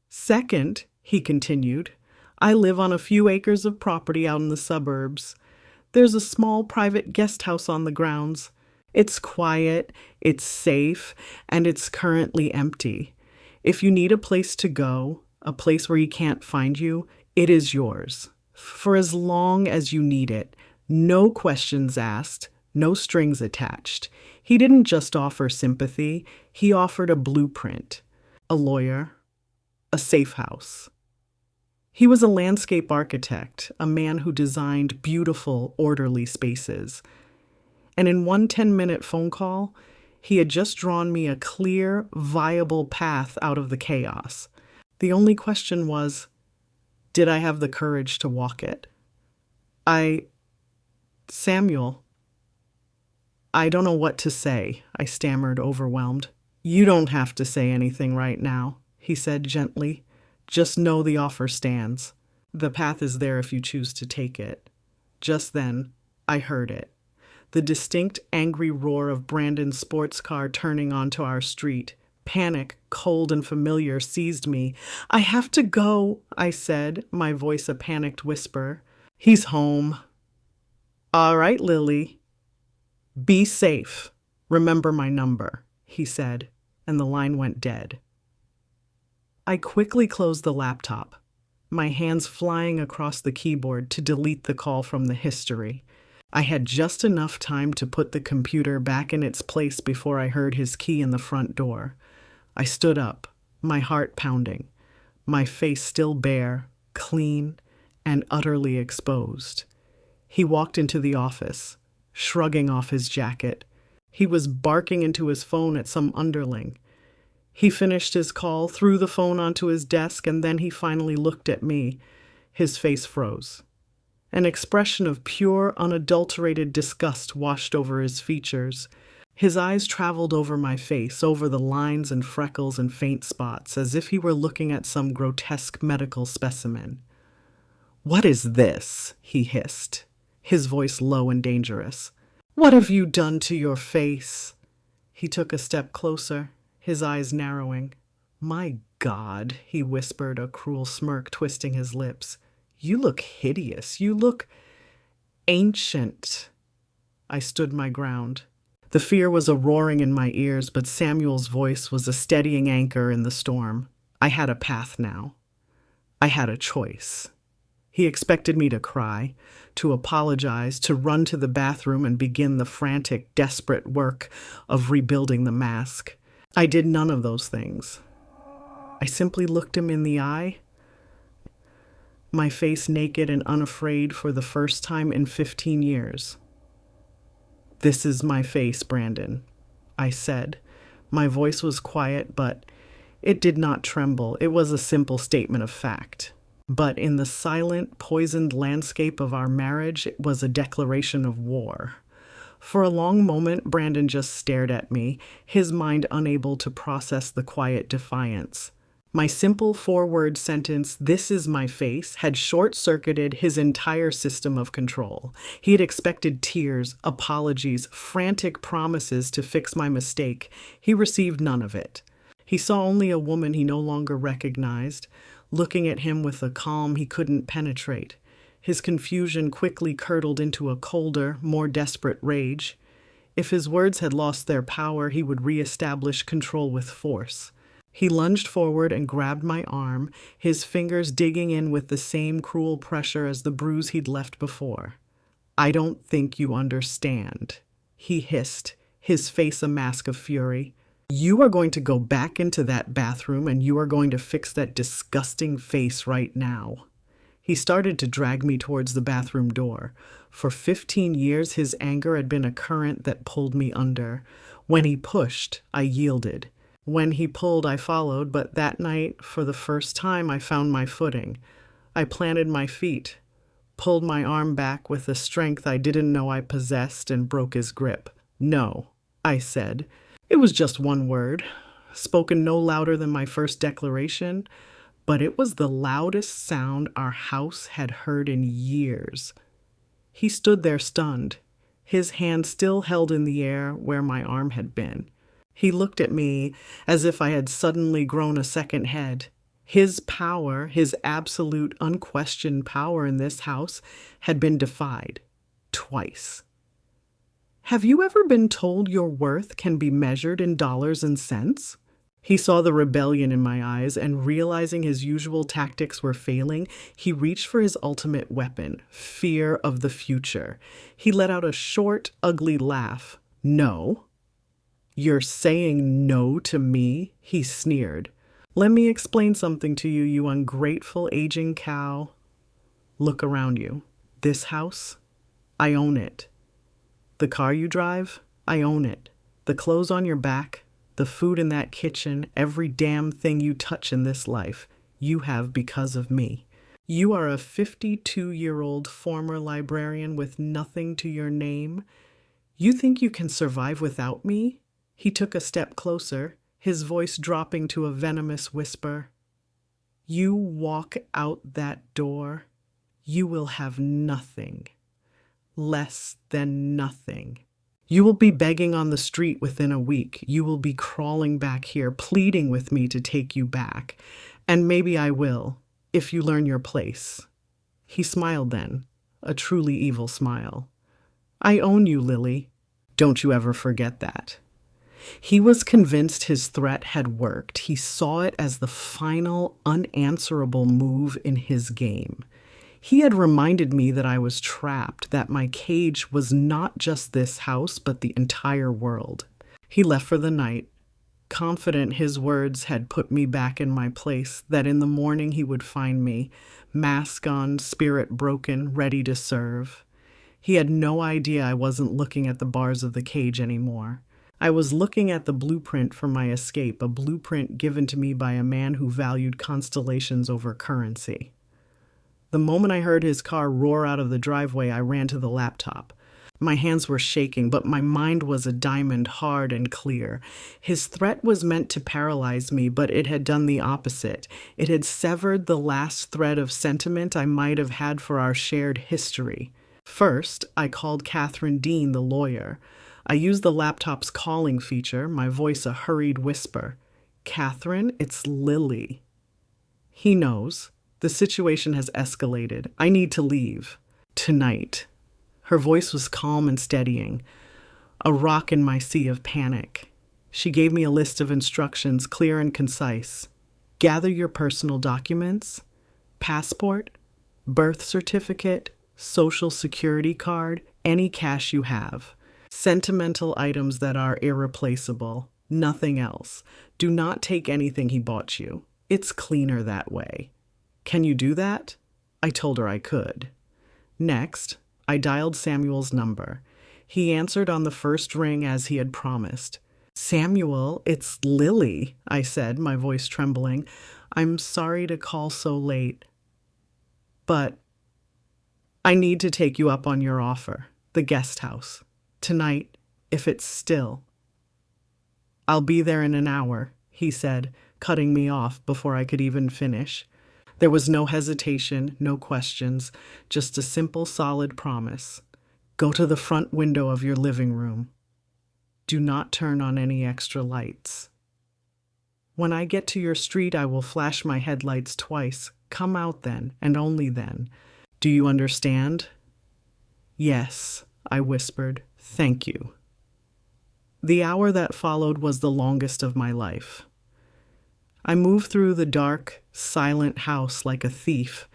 A: Second, he continued, I live on a few acres of property out in the suburbs. There's a small private guest house on the grounds. It's quiet, it's safe, and it's currently empty. If you need a place to go, a place where he can't find you, it is yours. For as long as you need it, no questions asked, no strings attached. He didn't just offer sympathy, he offered a blueprint, a lawyer, a safe house. He was a landscape architect, a man who designed beautiful, orderly spaces. And in one 10-minute phone call, he had just drawn me a clear, viable path out of the chaos. The only question was, did I have the courage to walk it? Samuel, I don't know what to say, I stammered, overwhelmed. You don't have to say anything right now, he said gently. Just know the offer stands. The path is there if you choose to take it. Just then, I heard it. The distinct, angry roar of Brandon's sports car turning onto our street. Panic, cold and familiar, seized me. I have to go, I said, my voice a panicked whisper. He's home. All right, Lily. Be safe. Remember my number, he said, and the line went dead. I quickly closed the laptop, my hands flying across the keyboard to delete the call from the history. I had just enough time to put the computer back in its place before I heard his key in the front door. I stood up, my heart pounding, my face still bare, clean, and utterly exposed. He walked into the office, shrugging off his jacket. He was barking into his phone at some underling. He finished his call, threw the phone onto his desk, and then he finally looked at me. His face froze. An expression of pure, unadulterated disgust washed over his features. His eyes traveled over my face, over the lines and freckles and faint spots, as if he were looking at some grotesque medical specimen. "What is this?" he hissed, his voice low and dangerous. "What have you done to your face?" He took a step closer, his eyes narrowing. "My God," he whispered, a cruel smirk twisting his lips. "You look hideous. You look ancient." I stood my ground. The fear was a roaring in my ears, but Samuel's voice was a steadying anchor in the storm. I had a path now. I had a choice. He expected me to cry, to apologize, to run to the bathroom and begin the frantic, desperate work of rebuilding the mask. I did none of those things. I simply looked him in the eye, my face naked and unafraid for the first time in 15 years. "This is my face, Brandon," I said. My voice was quiet, but it did not tremble. It was a simple statement of fact. But in the silent, poisoned landscape of our marriage, it was a declaration of war. For a long moment, Brandon just stared at me, his mind unable to process the quiet defiance. My simple four-word sentence, "This is my face," had short-circuited his entire system of control. He had expected tears, apologies, frantic promises to fix my mistake. He received none of it. He saw only a woman he no longer recognized, looking at him with a calm he couldn't penetrate. His confusion quickly curdled into a colder, more desperate rage. If his words had lost their power, he would reestablish control with force. He lunged forward and grabbed my arm, his fingers digging in with the same cruel pressure as the bruise he'd left before. "I don't think you understand," he hissed, his face a mask of fury. "You are going to go back into that bathroom and you are going to fix that disgusting face right now." He started to drag me towards the bathroom door. For 15 years, his anger had been a current that pulled me under. When he pushed, I yielded. When he pulled, I followed, but that night, for the first time, I found my footing. I planted my feet, pulled my arm back with a strength I didn't know I possessed, and broke his grip. "No," I said. It was just one word, spoken no louder than my first declaration, but it was the loudest sound our house had heard in years. He stood there stunned, his hand still held in the air where my arm had been. He looked at me as if I had suddenly grown a second head. His power, his absolute, unquestioned power in this house, had been defied. Twice. "Have you ever been told your worth can be measured in dollars and cents?" He saw the rebellion in my eyes, and realizing his usual tactics were failing, he reached for his ultimate weapon, fear of the future. He let out a short, ugly laugh. "No." "You're saying no to me?" he sneered. "Let me explain something to you, you ungrateful aging cow. Look around you. This house? I own it. The car you drive? I own it. The clothes on your back, the food in that kitchen, every damn thing you touch in this life, you have because of me. You are a 52-year-old former librarian with nothing to your name. You think you can survive without me?" He took a step closer, his voice dropping to a venomous whisper. "You walk out that door, you will have nothing. Less than nothing. You will be begging on the street within a week. You will be crawling back here, pleading with me to take you back. And maybe I will, if you learn your place." He smiled then, a truly evil smile. "I own you, Lily. Don't you ever forget that." He was convinced his threat had worked. He saw it as the final, unanswerable move in his game. He had reminded me that I was trapped, that my cage was not just this house, but the entire world. He left for the night, confident his words had put me back in my place, that in the morning he would find me, mask on, spirit broken, ready to serve. He had no idea I wasn't looking at the bars of the cage anymore. I was looking at the blueprint for my escape, a blueprint given to me by a man who valued constellations over currency. The moment I heard his car roar out of the driveway, I ran to the laptop. My hands were shaking, but my mind was a diamond, hard and clear. His threat was meant to paralyze me, but it had done the opposite. It had severed the last thread of sentiment I might have had for our shared history. First, I called Catherine Dean, the lawyer. I used the laptop's calling feature, my voice a hurried whisper. "Catherine, it's Lily." "He knows. The situation has escalated. I need to leave. Tonight." Her voice was calm and steadying, a rock in my sea of panic. She gave me a list of instructions, clear and concise. Gather your personal documents, passport, birth certificate, social security card, any cash you have. Sentimental items that are irreplaceable, nothing else. Do not take anything he bought you. It's cleaner that way. Can you do that? I told her I could. Next, I dialed Samuel's number. He answered on the first ring as he had promised. "Samuel, it's Lily," I said, my voice trembling. "I'm sorry to call so late, but I need to take you up on your offer, the guest house. Tonight, if it's still." "I'll be there in an hour," he said, cutting me off before I could even finish. There was no hesitation, no questions, just a simple, solid promise. Go to the front window of your living room. Do not turn on any extra lights. When I get to your street, I will flash my headlights twice. Come out then, and only then. Do you understand? Yes, I whispered. Thank you. The hour that followed was the longest of my life. I moved through the dark, silent house like a thief,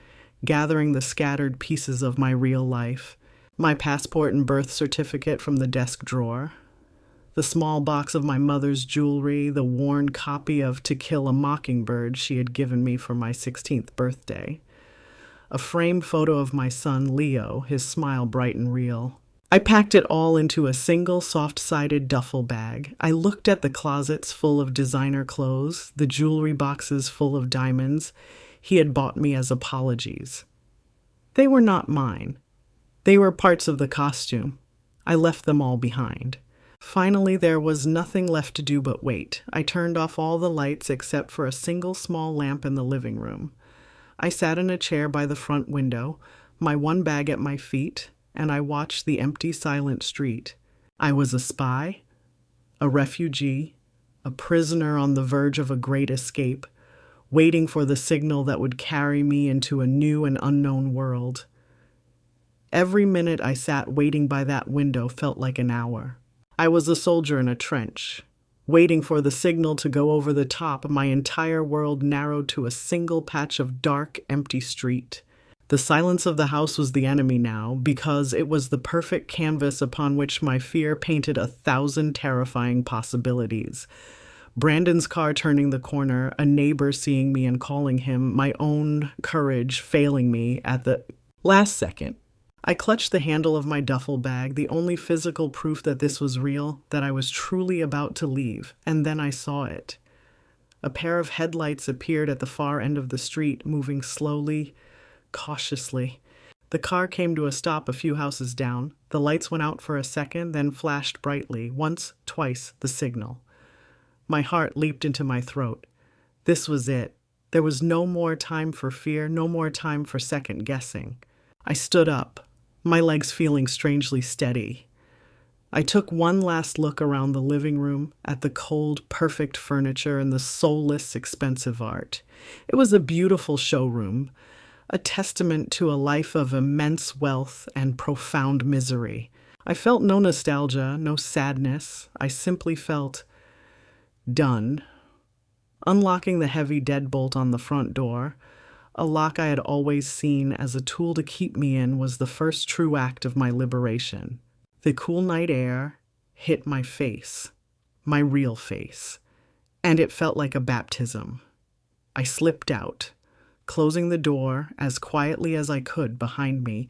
A: gathering the scattered pieces of my real life. My passport and birth certificate from the desk drawer, the small box of my mother's jewelry, the worn copy of To Kill a Mockingbird she had given me for my 16th birthday, a framed photo of my son Leo, his smile bright and real. I packed it all into a single soft-sided duffel bag. I looked at the closets full of designer clothes, the jewelry boxes full of diamonds he had bought me as apologies. They were not mine. They were parts of the costume. I left them all behind. Finally, there was nothing left to do but wait. I turned off all the lights except for a single small lamp in the living room. I sat in a chair by the front window, my one bag at my feet, and I watched the empty, silent street. I was a spy, a refugee, a prisoner on the verge of a great escape, waiting for the signal that would carry me into a new and unknown world. Every minute I sat waiting by that window felt like an hour. I was a soldier in a trench, waiting for the signal to go over the top. My entire world narrowed to a single patch of dark, empty street. The silence of the house was the enemy now, because it was the perfect canvas upon which my fear painted 1,000 terrifying possibilities. Brandon's car turning the corner, a neighbor seeing me and calling him, my own courage failing me at the last second. I clutched the handle of my duffel bag, the only physical proof that this was real, that I was truly about to leave, and then I saw it. A pair of headlights appeared at the far end of the street, moving slowly, cautiously. The car came to a stop a few houses down. The lights went out for a second, then flashed brightly, once, twice, the signal. My heart leaped into my throat. This was it. There was no more time for fear, no more time for second guessing. I stood up, my legs feeling strangely steady. I took one last look around the living room, at the cold, perfect furniture and the soulless, expensive art. It was a beautiful showroom, a testament to a life of immense wealth and profound misery. I felt no nostalgia, no sadness. I simply felt done. Unlocking the heavy deadbolt on the front door, a lock I had always seen as a tool to keep me in, was the first true act of my liberation. The cool night air hit my face, my real face, and it felt like a baptism. I slipped out, closing the door as quietly as I could behind me,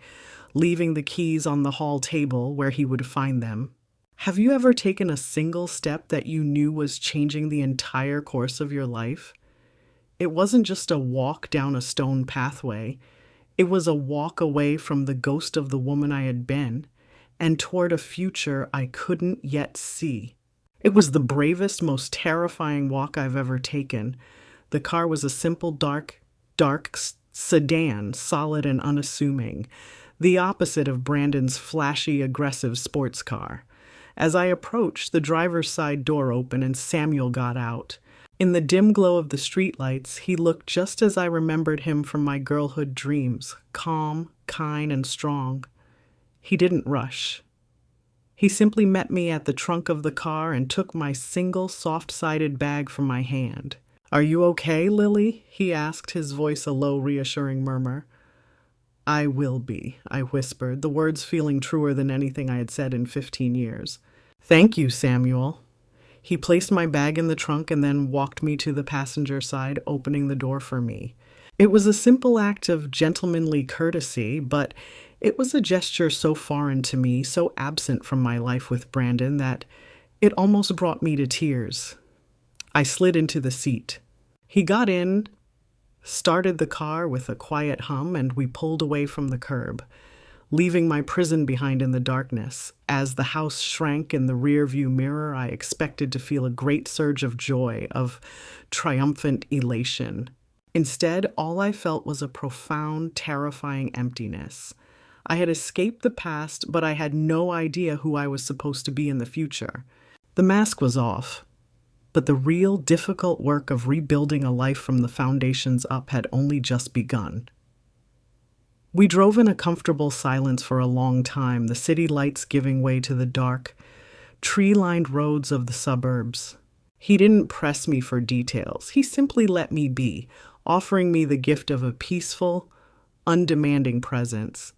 A: leaving the keys on the hall table where he would find them. Have you ever taken a single step that you knew was changing the entire course of your life? It wasn't just a walk down a stone pathway. It was a walk away from the ghost of the woman I had been and toward a future I couldn't yet see. It was the bravest, most terrifying walk I've ever taken. The car was a simple, dark sedan, solid and unassuming, the opposite of Brandon's flashy, aggressive sports car. As I approached, the driver's side door opened and Samuel got out. In the dim glow of the streetlights, he looked just as I remembered him from my girlhood dreams, calm, kind, and strong. He didn't rush. He simply met me at the trunk of the car and took my single, soft-sided bag from my hand. "Are you okay, Lily?" he asked, his voice a low, reassuring murmur. "I will be," I whispered, the words feeling truer than anything I had said in 15 years. "Thank you, Samuel." He placed my bag in the trunk and then walked me to the passenger side, opening the door for me. It was a simple act of gentlemanly courtesy, but it was a gesture so foreign to me, so absent from my life with Brandon, that it almost brought me to tears. I slid into the seat. He got in, started the car with a quiet hum, and we pulled away from the curb, leaving my prison behind in the darkness. As the house shrank in the rearview mirror, I expected to feel a great surge of joy, of triumphant elation. Instead, all I felt was a profound, terrifying emptiness. I had escaped the past, but I had no idea who I was supposed to be in the future. The mask was off, but the real difficult work of rebuilding a life from the foundations up had only just begun. We drove in a comfortable silence for a long time, the city lights giving way to the dark, tree-lined roads of the suburbs. He didn't press me for details. He simply let me be, offering me the gift of a peaceful, undemanding presence.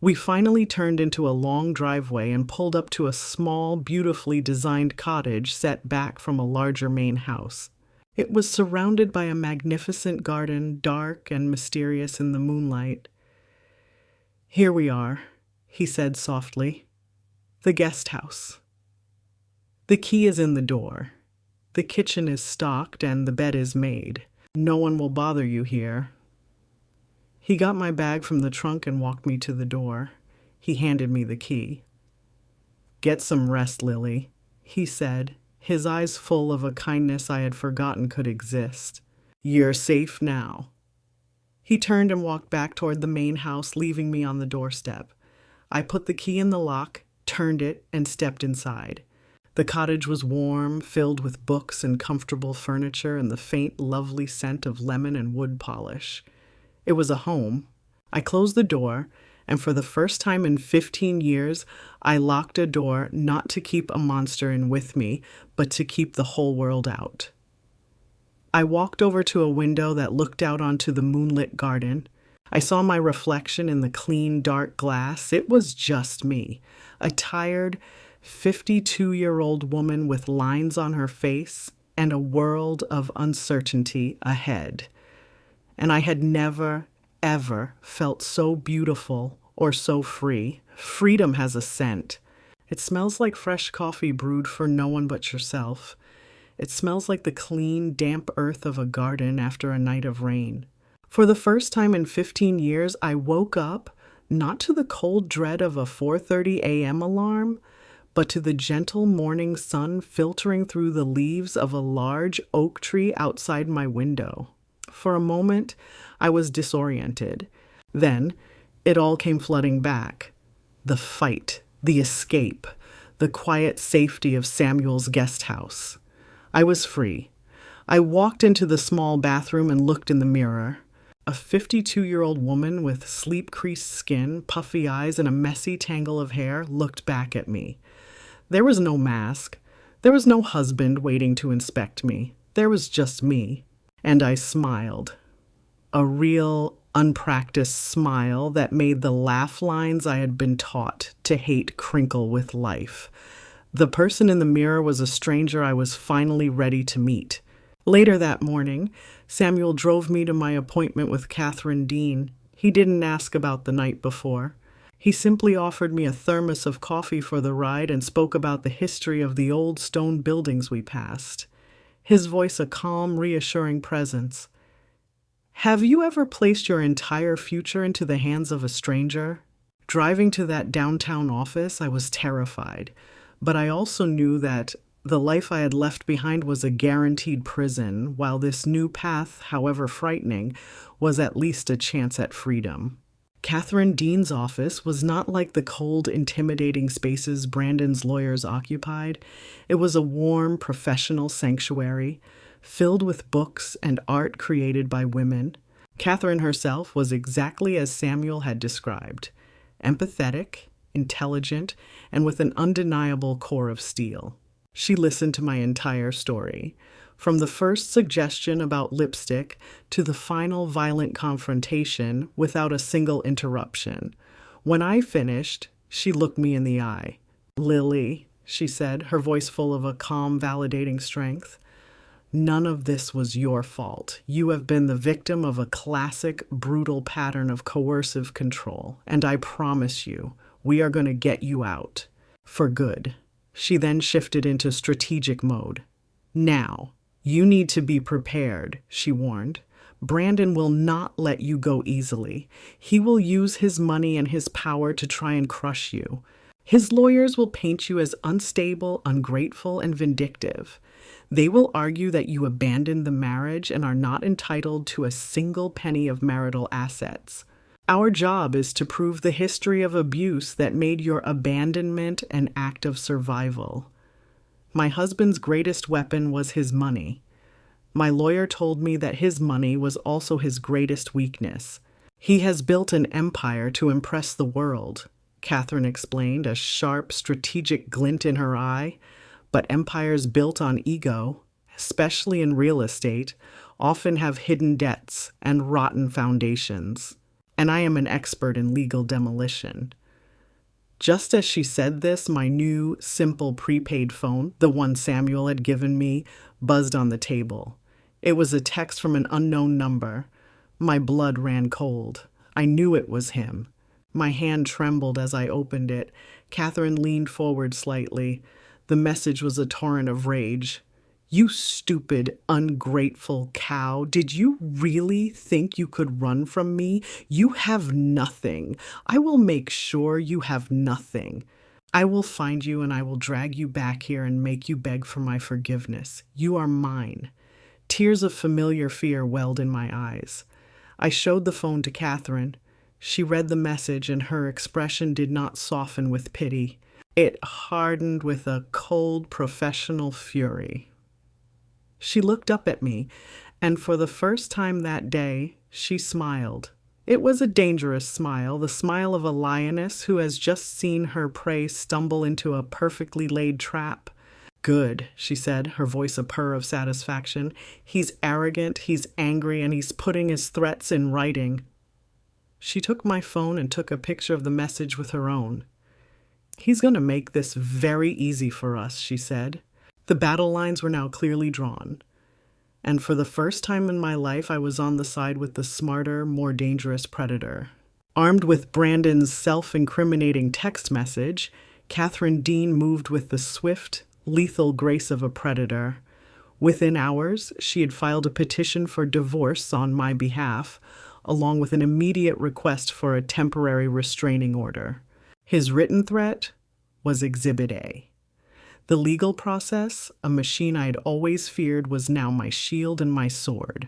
A: We finally turned into a long driveway and pulled up to a small, beautifully designed cottage set back from a larger main house. It was surrounded by a magnificent garden, dark and mysterious in the moonlight. "Here we are," he said softly. "The guest house. The key is in the door. The kitchen is stocked and the bed is made. No one will bother you here." He got my bag from the trunk and walked me to the door. He handed me the key. "Get some rest, Lily," he said, his eyes full of a kindness I had forgotten could exist. "You're safe now." He turned and walked back toward the main house, leaving me on the doorstep. I put the key in the lock, turned it, and stepped inside. The cottage was warm, filled with books and comfortable furniture and the faint, lovely scent of lemon and wood polish. It was a home. I closed the door, and for the first time in 15 years, I locked a door not to keep a monster in with me, but to keep the whole world out. I walked over to a window that looked out onto the moonlit garden. I saw my reflection in the clean, dark glass. It was just me, a tired, 52-year-old woman with lines on her face and a world of uncertainty ahead. And I had never, ever felt so beautiful or so free. Freedom has a scent. It smells like fresh coffee brewed for no one but yourself. It smells like the clean, damp earth of a garden after a night of rain. For the first time in 15 years, I woke up not to the cold dread of a 4:30 a.m. alarm, but to the gentle morning sun filtering through the leaves of a large oak tree outside my window. For a moment, I was disoriented. Then, it all came flooding back. The fight, the escape, the quiet safety of Samuel's guest house. I was free. I walked into the small bathroom and looked in the mirror. A 52-year-old woman with sleep-creased skin, puffy eyes, and a messy tangle of hair looked back at me. There was no mask. There was no husband waiting to inspect me. There was just me. And I smiled. A real, unpracticed smile that made the laugh lines I had been taught to hate crinkle with life. The person in the mirror was a stranger I was finally ready to meet. Later that morning, Samuel drove me to my appointment with Catherine Dean. He didn't ask about the night before. He simply offered me a thermos of coffee for the ride and spoke about the history of the old stone buildings we passed. His voice a calm, reassuring presence. Have you ever placed your entire future into the hands of a stranger? Driving to that downtown office, I was terrified, but I also knew that the life I had left behind was a guaranteed prison, while this new path, however frightening, was at least a chance at freedom. Catherine Dean's office was not like the cold, intimidating spaces Brandon's lawyers occupied. It was a warm, professional sanctuary, filled with books and art created by women. Catherine herself was exactly as Samuel had described: empathetic, intelligent, and with an undeniable core of steel. She listened to my entire story, from the first suggestion about lipstick to the final violent confrontation, without a single interruption. When I finished, she looked me in the eye. "Lily," she said, her voice full of a calm, validating strength, "none of this was your fault. You have been the victim of a classic, brutal pattern of coercive control, and I promise you, we are going to get you out. For good." She then shifted into strategic mode. "Now, you need to be prepared," she warned. "Brandon will not let you go easily. He will use his money and his power to try and crush you. His lawyers will paint you as unstable, ungrateful, and vindictive. They will argue that you abandoned the marriage and are not entitled to a single penny of marital assets. Our job is to prove the history of abuse that made your abandonment an act of survival. My husband's greatest weapon was his money. My lawyer told me that his money was also his greatest weakness. He has built an empire to impress the world," Catherine explained, a sharp, strategic glint in her eye. "But empires built on ego, especially in real estate, often have hidden debts and rotten foundations. And I am an expert in legal demolition." Just as she said this, my new, simple prepaid phone, the one Samuel had given me, buzzed on the table. It was a text from an unknown number. My blood ran cold. I knew it was him. My hand trembled as I opened it. Catherine leaned forward slightly. The message was a torrent of rage. "You stupid, ungrateful cow. Did you really think you could run from me? You have nothing. I will make sure you have nothing. I will find you and I will drag you back here and make you beg for my forgiveness. You are mine." Tears of familiar fear welled in my eyes. I showed the phone to Catherine. She read the message and her expression did not soften with pity. It hardened with a cold, professional fury. She looked up at me, and for the first time that day, she smiled. It was a dangerous smile, the smile of a lioness who has just seen her prey stumble into a perfectly laid trap. "Good," she said, her voice a purr of satisfaction. "He's arrogant, he's angry, and he's putting his threats in writing." She took my phone and took a picture of the message with her own. "He's going to make this very easy for us," she said. The battle lines were now clearly drawn. And for the first time in my life, I was on the side with the smarter, more dangerous predator. Armed with Brandon's self-incriminating text message, Catherine Dean moved with the swift, lethal grace of a predator. Within hours, she had filed a petition for divorce on my behalf, along with an immediate request for a temporary restraining order. His written threat was Exhibit A. The legal process, a machine I had always feared, was now my shield and my sword.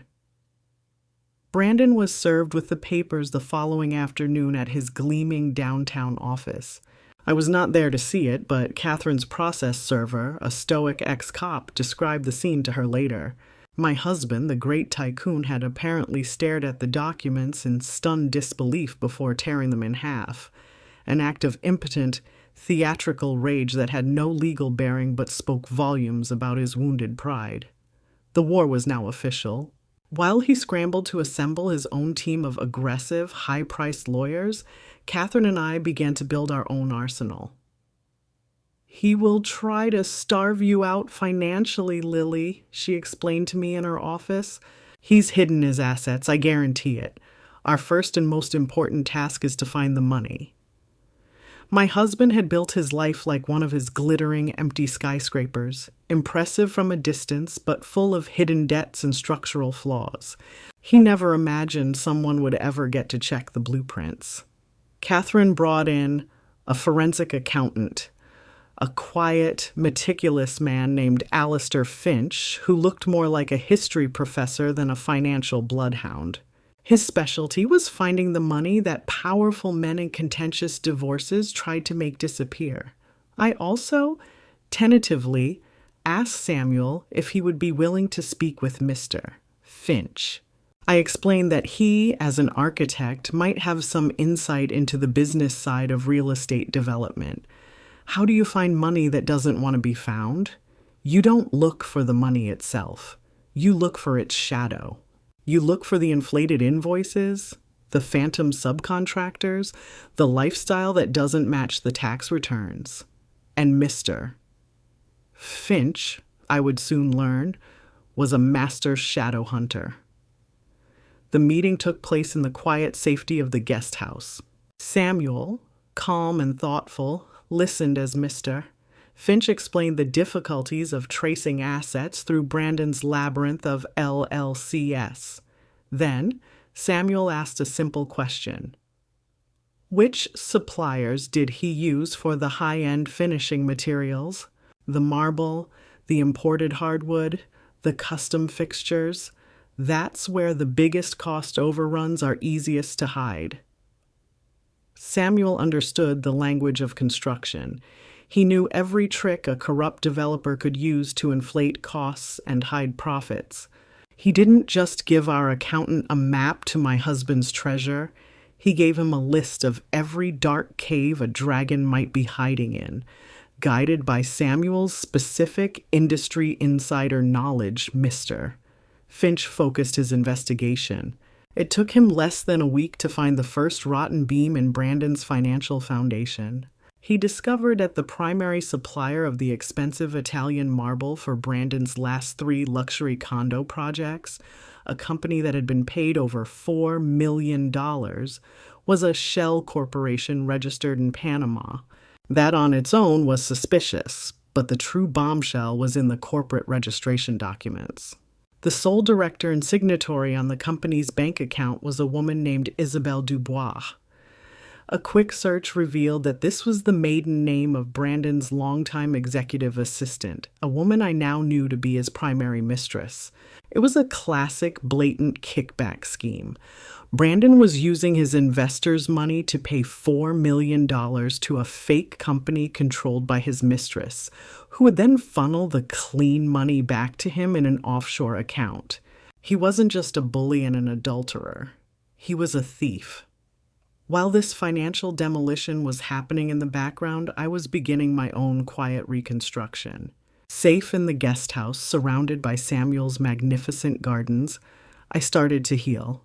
A: Brandon was served with the papers the following afternoon at his gleaming downtown office. I was not there to see it, but Catherine's process server, a stoic ex-cop, described the scene to her later. My husband, the great tycoon, had apparently stared at the documents in stunned disbelief before tearing them in half, an act of impotent, theatrical rage that had no legal bearing but spoke volumes about his wounded pride. The war was now official. While he scrambled to assemble his own team of aggressive, high-priced lawyers, Catherine and I began to build our own arsenal. "He will try to starve you out financially, Lily," she explained to me in her office. "He's hidden his assets, I guarantee it. Our first and most important task is to find the money." My husband had built his life like one of his glittering, empty skyscrapers, impressive from a distance, but full of hidden debts and structural flaws. He never imagined someone would ever get to check the blueprints. Catherine brought in a forensic accountant, a quiet, meticulous man named Alistair Finch, who looked more like a history professor than a financial bloodhound. His specialty was finding the money that powerful men in contentious divorces tried to make disappear. I also, tentatively, asked Samuel if he would be willing to speak with Mr. Finch. I explained that he, as an architect, might have some insight into the business side of real estate development. How do you find money that doesn't want to be found? You don't look for the money itself. You look for its shadow. You look for the inflated invoices, the phantom subcontractors, the lifestyle that doesn't match the tax returns. And Mr. Finch, I would soon learn, was a master shadow hunter. The meeting took place in the quiet safety of the guest house. Samuel, calm and thoughtful, listened as Mr. Finch explained the difficulties of tracing assets through Brandon's labyrinth of LLCS. Then, Samuel asked a simple question. Which suppliers did he use for the high-end finishing materials? The marble, the imported hardwood, the custom fixtures? That's where the biggest cost overruns are easiest to hide. Samuel understood the language of construction. He knew every trick a corrupt developer could use to inflate costs and hide profits. He didn't just give our accountant a map to my husband's treasure. He gave him a list of every dark cave a dragon might be hiding in, guided by Samuel's specific industry insider knowledge, Mr. Finch focused his investigation. It took him less than a week to find the first rotten beam in Brandon's financial foundation. He discovered that the primary supplier of the expensive Italian marble for Brandon's last 3 luxury condo projects, a company that had been paid over $4 million, was a shell corporation registered in Panama. That on its own was suspicious, but the true bombshell was in the corporate registration documents. The sole director and signatory on the company's bank account was a woman named Isabelle Dubois. A quick search revealed that this was the maiden name of Brandon's longtime executive assistant, a woman I now knew to be his primary mistress. It was a classic, blatant kickback scheme. Brandon was using his investors' money to pay $4 million to a fake company controlled by his mistress, who would then funnel the clean money back to him in an offshore account. He wasn't just a bully and an adulterer. He was a thief. While this financial demolition was happening in the background, I was beginning my own quiet reconstruction. Safe in the guest house, surrounded by Samuel's magnificent gardens, I started to heal.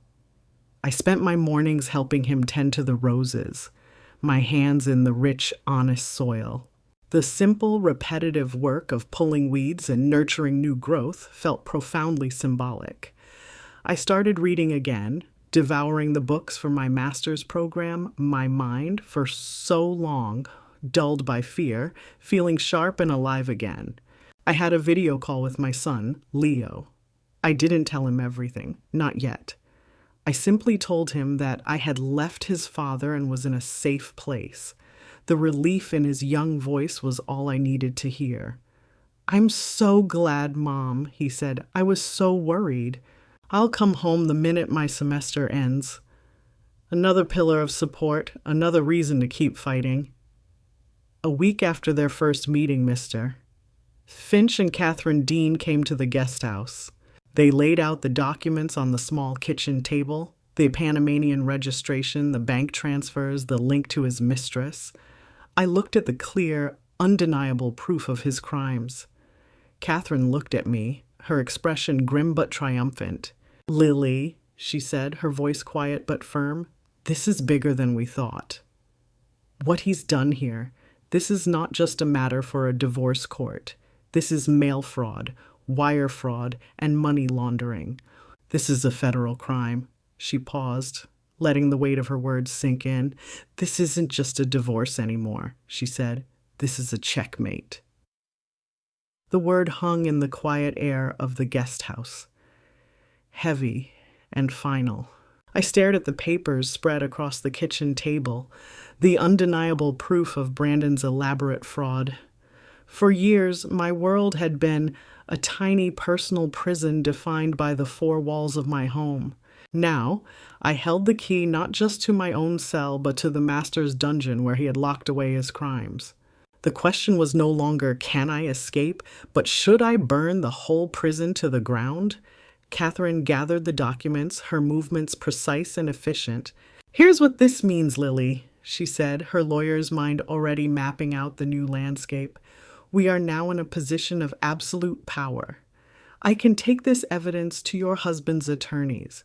A: I spent my mornings helping him tend to the roses, my hands in the rich, honest soil. The simple, repetitive work of pulling weeds and nurturing new growth felt profoundly symbolic. I started reading again, devouring the books for my master's program, my mind, for so long, dulled by fear, feeling sharp and alive again. I had a video call with my son, Leo. I didn't tell him everything, not yet. I simply told him that I had left his father and was in a safe place. The relief in his young voice was all I needed to hear. "I'm so glad, Mom," he said. "I was so worried. I'll come home the minute my semester ends." Another pillar of support, another reason to keep fighting. A week after their first meeting, Mr. Finch and Catherine Dean came to the guest house. They laid out the documents on the small kitchen table, the Panamanian registration, the bank transfers, the link to his mistress. I looked at the clear, undeniable proof of his crimes. Catherine looked at me, her expression grim but triumphant. "Lily," she said, her voice quiet but firm, "this is bigger than we thought. What he's done here, this is not just a matter for a divorce court. This is mail fraud, wire fraud, and money laundering. This is a federal crime." She paused, letting the weight of her words sink in. "This isn't just a divorce anymore," she said. "This is a checkmate." The word hung in the quiet air of the guest house, heavy and final. I stared at the papers spread across the kitchen table, the undeniable proof of Brandon's elaborate fraud. For years, my world had been a tiny personal prison defined by the four walls of my home. Now, I held the key not just to my own cell, but to the master's dungeon where he had locked away his crimes. The question was no longer, can I escape, but should I burn the whole prison to the ground? Catherine gathered the documents, her movements precise and efficient. "Here's what this means, Lily," she said, her lawyer's mind already mapping out the new landscape. "We are now in a position of absolute power. I can take this evidence to your husband's attorneys.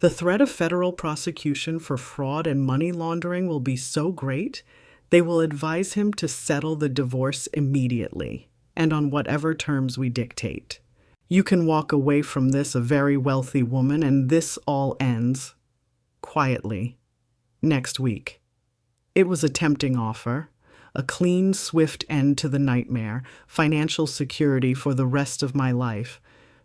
A: The threat of federal prosecution for fraud and money laundering will be so great, they will advise him to settle the divorce immediately, and on whatever terms we dictate. You can walk away from this a very wealthy woman, and this all ends, quietly, next week." It was a tempting offer, a clean, swift end to the nightmare, financial security for the rest of my life.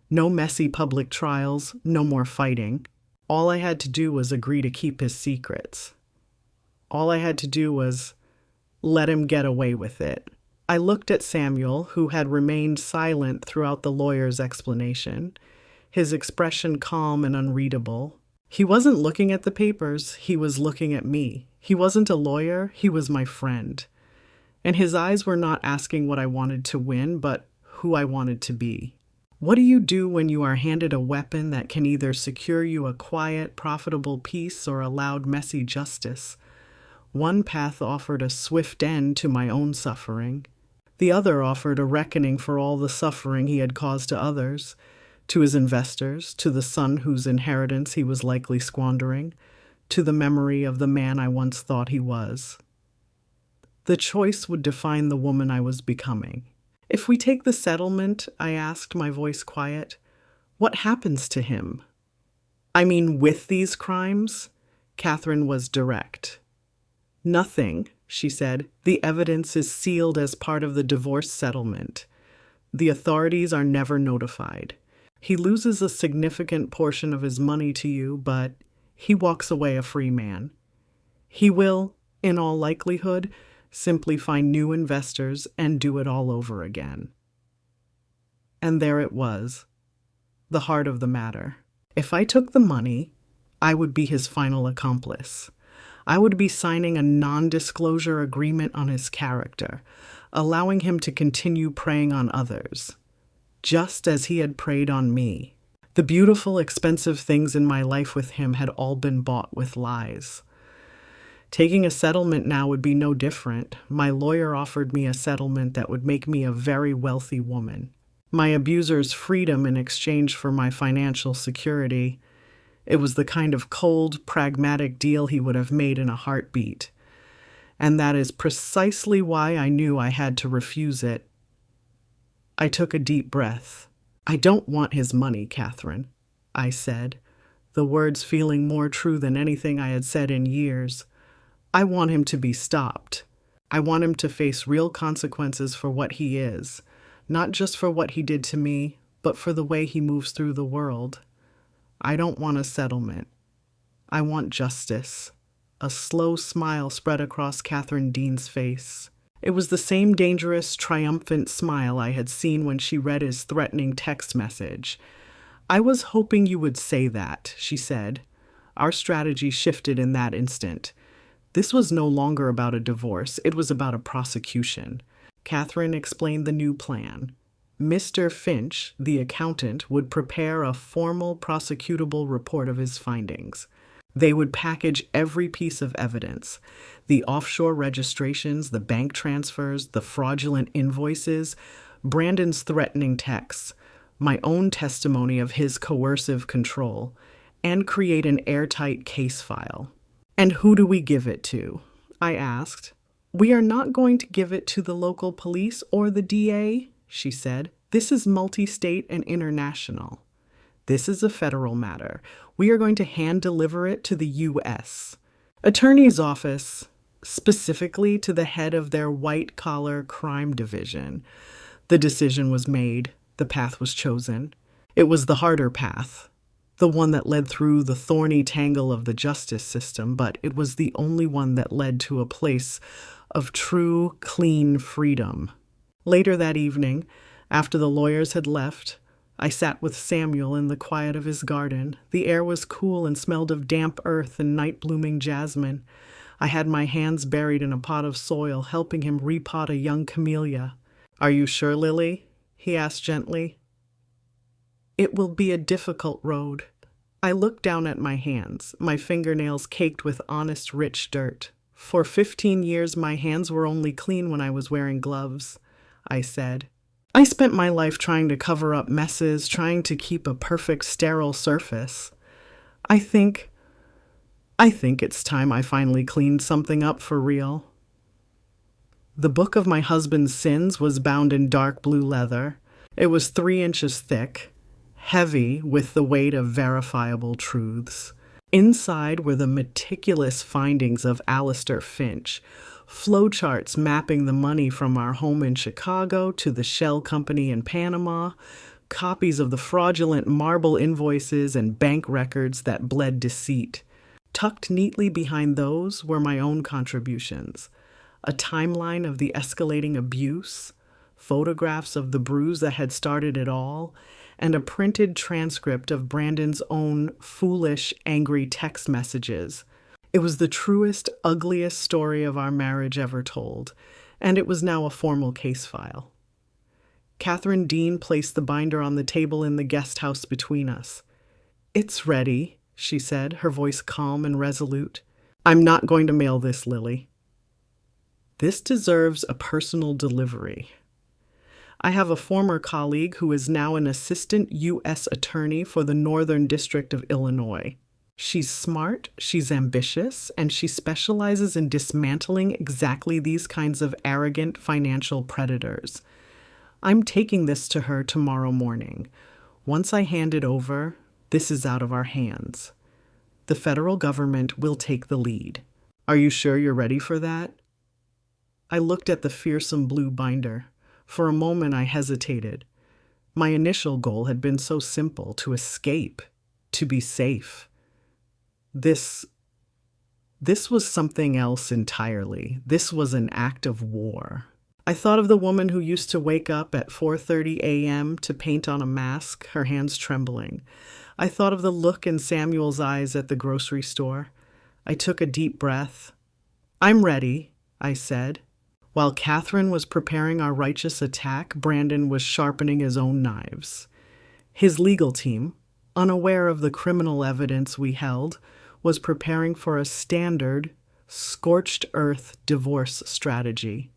A: No messy public trials, no more fighting. All I had to do was agree to keep his secrets. All I had to do was let him get away with it. I looked at Samuel, who had remained silent throughout the lawyer's explanation, his expression calm and unreadable. He wasn't looking at the papers, he was looking at me. He wasn't a lawyer, he was my friend. And his eyes were not asking what I wanted to win, but who I wanted to be. What do you do when you are handed a weapon that can either secure you a quiet, profitable peace or a loud, messy justice? One path offered a swift end to my own suffering. The other offered a reckoning for all the suffering he had caused to others, to his investors, to the son whose inheritance he was likely squandering, to the memory of the man I once thought he was. The choice would define the woman I was becoming. "If we take the settlement," I asked, my voice quiet, "what happens to him?" "I mean, with these crimes?" Catherine was direct. "Nothing," she said. "The evidence is sealed as part of the divorce settlement. The authorities are never notified. He loses a significant portion of his money to you, but he walks away a free man. He will, in all likelihood, simply find new investors and do it all over again." And there it was, the heart of the matter. If I took the money, I would be his final accomplice. I would be signing a non-disclosure agreement on his character, allowing him to continue preying on others, just as he had preyed on me. The beautiful, expensive things in my life with him had all been bought with lies. Taking a settlement now would be no different. My lawyer offered me a settlement that would make me a very wealthy woman. My abuser's freedom in exchange for my financial security. It was the kind of cold, pragmatic deal he would have made in a heartbeat. And that is precisely why I knew I had to refuse it. I took a deep breath. "I don't want his money, Catherine," I said, the words feeling more true than anything I had said in years. "I want him to be stopped. I want him to face real consequences for what he is, not just for what he did to me, but for the way he moves through the world. I don't want a settlement. I want justice." A slow smile spread across Catherine Dean's face. It was the same dangerous, triumphant smile I had seen when she read his threatening text message. "I was hoping you would say that," she said. Our strategy shifted in that instant. This was no longer about a divorce, it was about a prosecution. Catherine explained the new plan. Mr. Finch, the accountant, would prepare a formal prosecutable report of his findings. They would package every piece of evidence, the offshore registrations, the bank transfers, the fraudulent invoices, Brandon's threatening texts, my own testimony of his coercive control, and create an airtight case file. "And who do we give it to?" I asked. "We are not going to give it to the local police or the DA," she said. "This is multi-state and international. This is a federal matter. We are going to hand deliver it to the U.S. Attorney's Office, specifically to the head of their white-collar crime division. The decision was made. The path was chosen. It was the harder path, the one that led through the thorny tangle of the justice system, but it was the only one that led to a place of true, clean freedom. Later that evening, after the lawyers had left, I sat with Samuel in the quiet of his garden. The air was cool and smelled of damp earth and night-blooming jasmine. I had my hands buried in a pot of soil, helping him repot a young camellia. "Are you sure, Lily?" he asked gently. "It will be a difficult road." I looked down at my hands, my fingernails caked with honest, rich dirt. "For 15 years, my hands were only clean when I was wearing gloves," I said. "I spent my life trying to cover up messes, trying to keep a perfect, sterile surface. I think it's time I finally cleaned something up for real." The book of my husband's sins was bound in dark blue leather. It was 3 inches thick, heavy with the weight of verifiable truths. Inside were the meticulous findings of Alistair Finch, flowcharts mapping the money from our home in Chicago to the shell company in Panama, copies of the fraudulent marble invoices and bank records that bled deceit. Tucked neatly behind those were my own contributions, a timeline of the escalating abuse, photographs of the bruise that had started it all, and a printed transcript of Brandon's own foolish, angry text messages. It was the truest, ugliest story of our marriage ever told, and it was now a formal case file. Catherine Dean placed the binder on the table in the guest house between us. "It's ready," she said, her voice calm and resolute. "I'm not going to mail this, Lily. This deserves a personal delivery. I have a former colleague who is now an assistant U.S. attorney for the Northern District of Illinois. She's smart, she's ambitious, and she specializes in dismantling exactly these kinds of arrogant financial predators. I'm taking this to her tomorrow morning. Once I hand it over, this is out of our hands. The federal government will take the lead. Are you sure you're ready for that?" I looked at the fearsome blue binder. For a moment I hesitated. My initial goal had been so simple: to escape, to be safe. This was something else entirely. This was an act of war. I thought of the woman who used to wake up at 4:30 a.m. to paint on a mask, her hands trembling. I thought of the look in Samuel's eyes at the grocery store. I took a deep breath. "I'm ready," I said. While Catherine was preparing our righteous attack, Brandon was sharpening his own knives. His legal team, unaware of the criminal evidence we held, was preparing for a standard, scorched earth divorce strategy.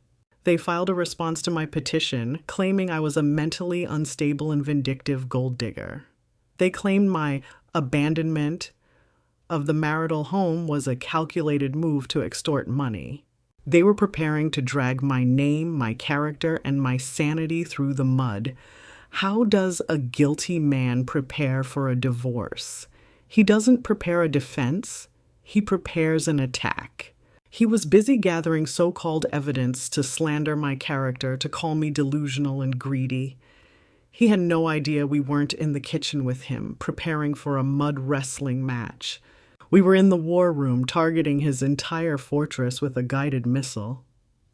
A: They filed a response to my petition, claiming I was a mentally unstable and vindictive gold digger. They claimed my abandonment of the marital home was a calculated move to extort money. They were preparing to drag my name, my character, and my sanity through the mud. How does a guilty man prepare for a divorce? He doesn't prepare a defense, he prepares an attack. He was busy gathering so-called evidence to slander my character, to call me delusional and greedy. He had no idea we weren't in the kitchen with him, preparing for a mud wrestling match. We were in the war room, targeting his entire fortress with a guided missile.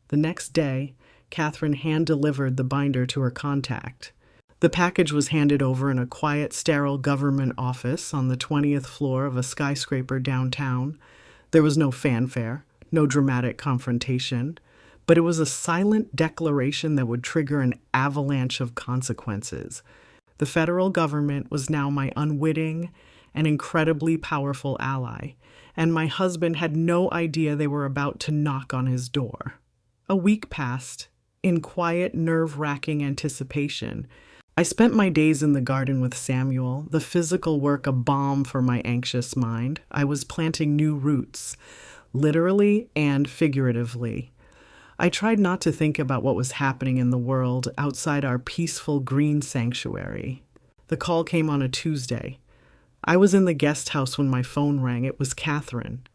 A: The next day, Catherine hand-delivered the binder to her contact. The package was handed over in a quiet, sterile government office on the 20th floor of a skyscraper downtown. There was no fanfare, no dramatic confrontation, but it was a silent declaration that would trigger an avalanche of consequences. The federal government was now my unwitting and incredibly powerful ally, and my husband had no idea they were about to knock on his door. A week passed, in quiet, nerve-wracking anticipation. I spent my days in the garden with Samuel, the physical work a balm for my anxious mind. I was planting new roots, literally and figuratively. I tried not to think about what was happening in the world outside our peaceful green sanctuary. The call came on a Tuesday. I was in the guest house when my phone rang. It was Catherine.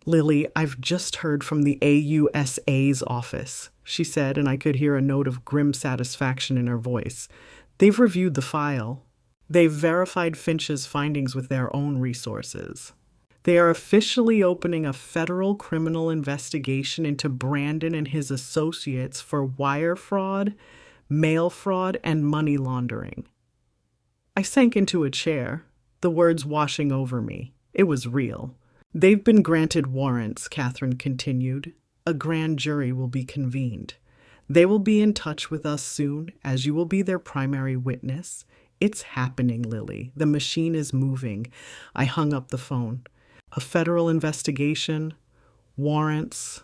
A: "Lily, I've just heard from the AUSA's office," she said, and I could hear a note of grim satisfaction in her voice. "They've reviewed the file. They've verified Finch's findings with their own resources. They are officially opening a federal criminal investigation into Brandon and his associates for wire fraud, mail fraud, and money laundering." I sank into a chair, the words washing over me. It was real. "They've been granted warrants," Catherine continued. "A grand jury will be convened. They will be in touch with us soon, as you will be their primary witness. It's happening, Lily. The machine is moving." I hung up the phone. A federal investigation, warrants,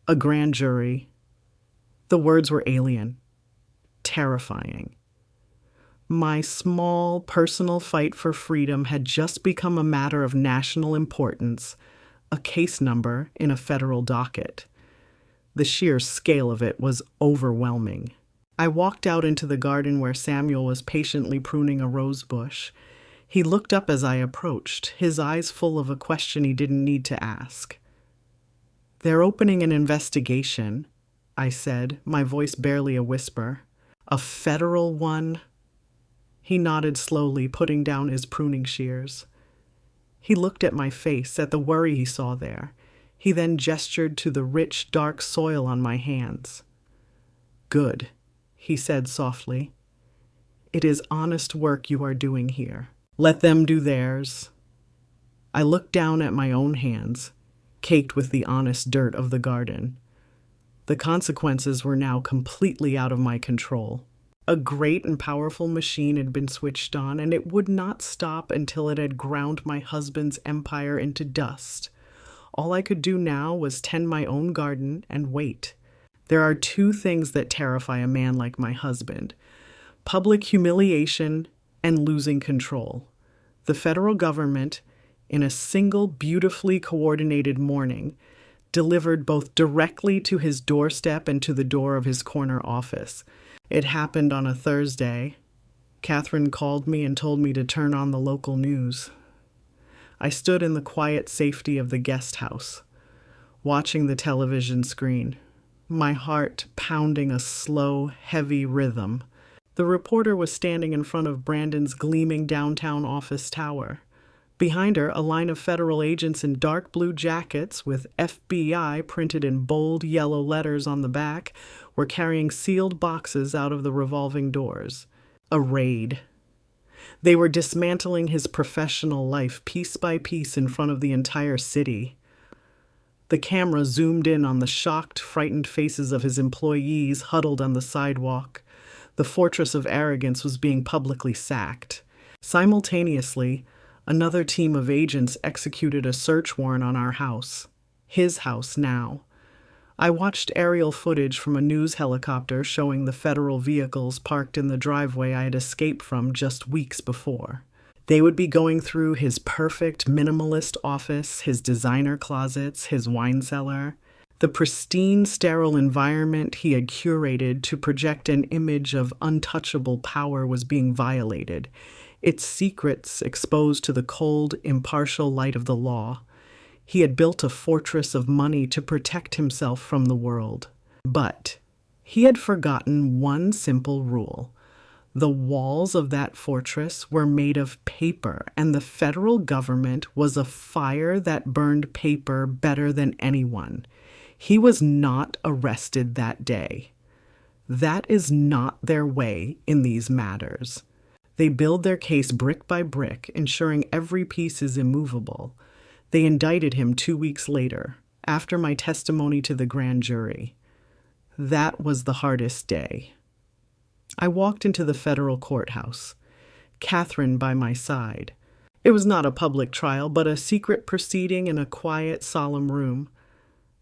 A: a grand jury. The words were alien, terrifying. My small, personal fight for freedom had just become a matter of national importance, a case number in a federal docket. The sheer scale of it was overwhelming. I walked out into the garden where Samuel was patiently pruning a rose bush. He looked up as I approached, his eyes full of a question he didn't need to ask. "They're opening an investigation," I said, my voice barely a whisper. "A federal one?" He nodded slowly, putting down his pruning shears. He looked at my face, at the worry he saw there. He then gestured to the rich, dark soil on my hands. "Good," he said softly. "It is honest work you are doing here. Let them do theirs." I looked down at my own hands, caked with the honest dirt of the garden. The consequences were now completely out of my control. A great and powerful machine had been switched on, and it would not stop until it had ground my husband's empire into dust. All I could do now was tend my own garden and wait. There are two things that terrify a man like my husband: public humiliation and losing control. The federal government, in a single beautifully coordinated morning, delivered both directly to his doorstep and to the door of his corner office. It happened on a Thursday. Catherine called me and told me to turn on the local news. I stood in the quiet safety of the guest house, watching the television screen, my heart pounding a slow, heavy rhythm. The reporter was standing in front of Brandon's gleaming downtown office tower. Behind her, a line of federal agents in dark blue jackets with FBI printed in bold yellow letters on the back were carrying sealed boxes out of the revolving doors. A raid. They were dismantling his professional life piece by piece in front of the entire city. The camera zoomed in on the shocked, frightened faces of his employees huddled on the sidewalk. The fortress of arrogance was being publicly sacked. Simultaneously, another team of agents executed a search warrant on our house. His house now. I watched aerial footage from a news helicopter showing the federal vehicles parked in the driveway I had escaped from just weeks before. They would be going through his perfect minimalist office, his designer closets, his wine cellar. The pristine, sterile environment he had curated to project an image of untouchable power was being violated, its secrets exposed to the cold, impartial light of the law. He had built a fortress of money to protect himself from the world. But he had forgotten one simple rule. The walls of that fortress were made of paper, and the federal government was a fire that burned paper better than anyone. He was not arrested that day. That is not their way in these matters. They build their case brick by brick, ensuring every piece is immovable. They indicted him 2 weeks later, after my testimony to the grand jury. That was the hardest day. I walked into the federal courthouse, Catherine by my side. It was not a public trial, but a secret proceeding in a quiet, solemn room.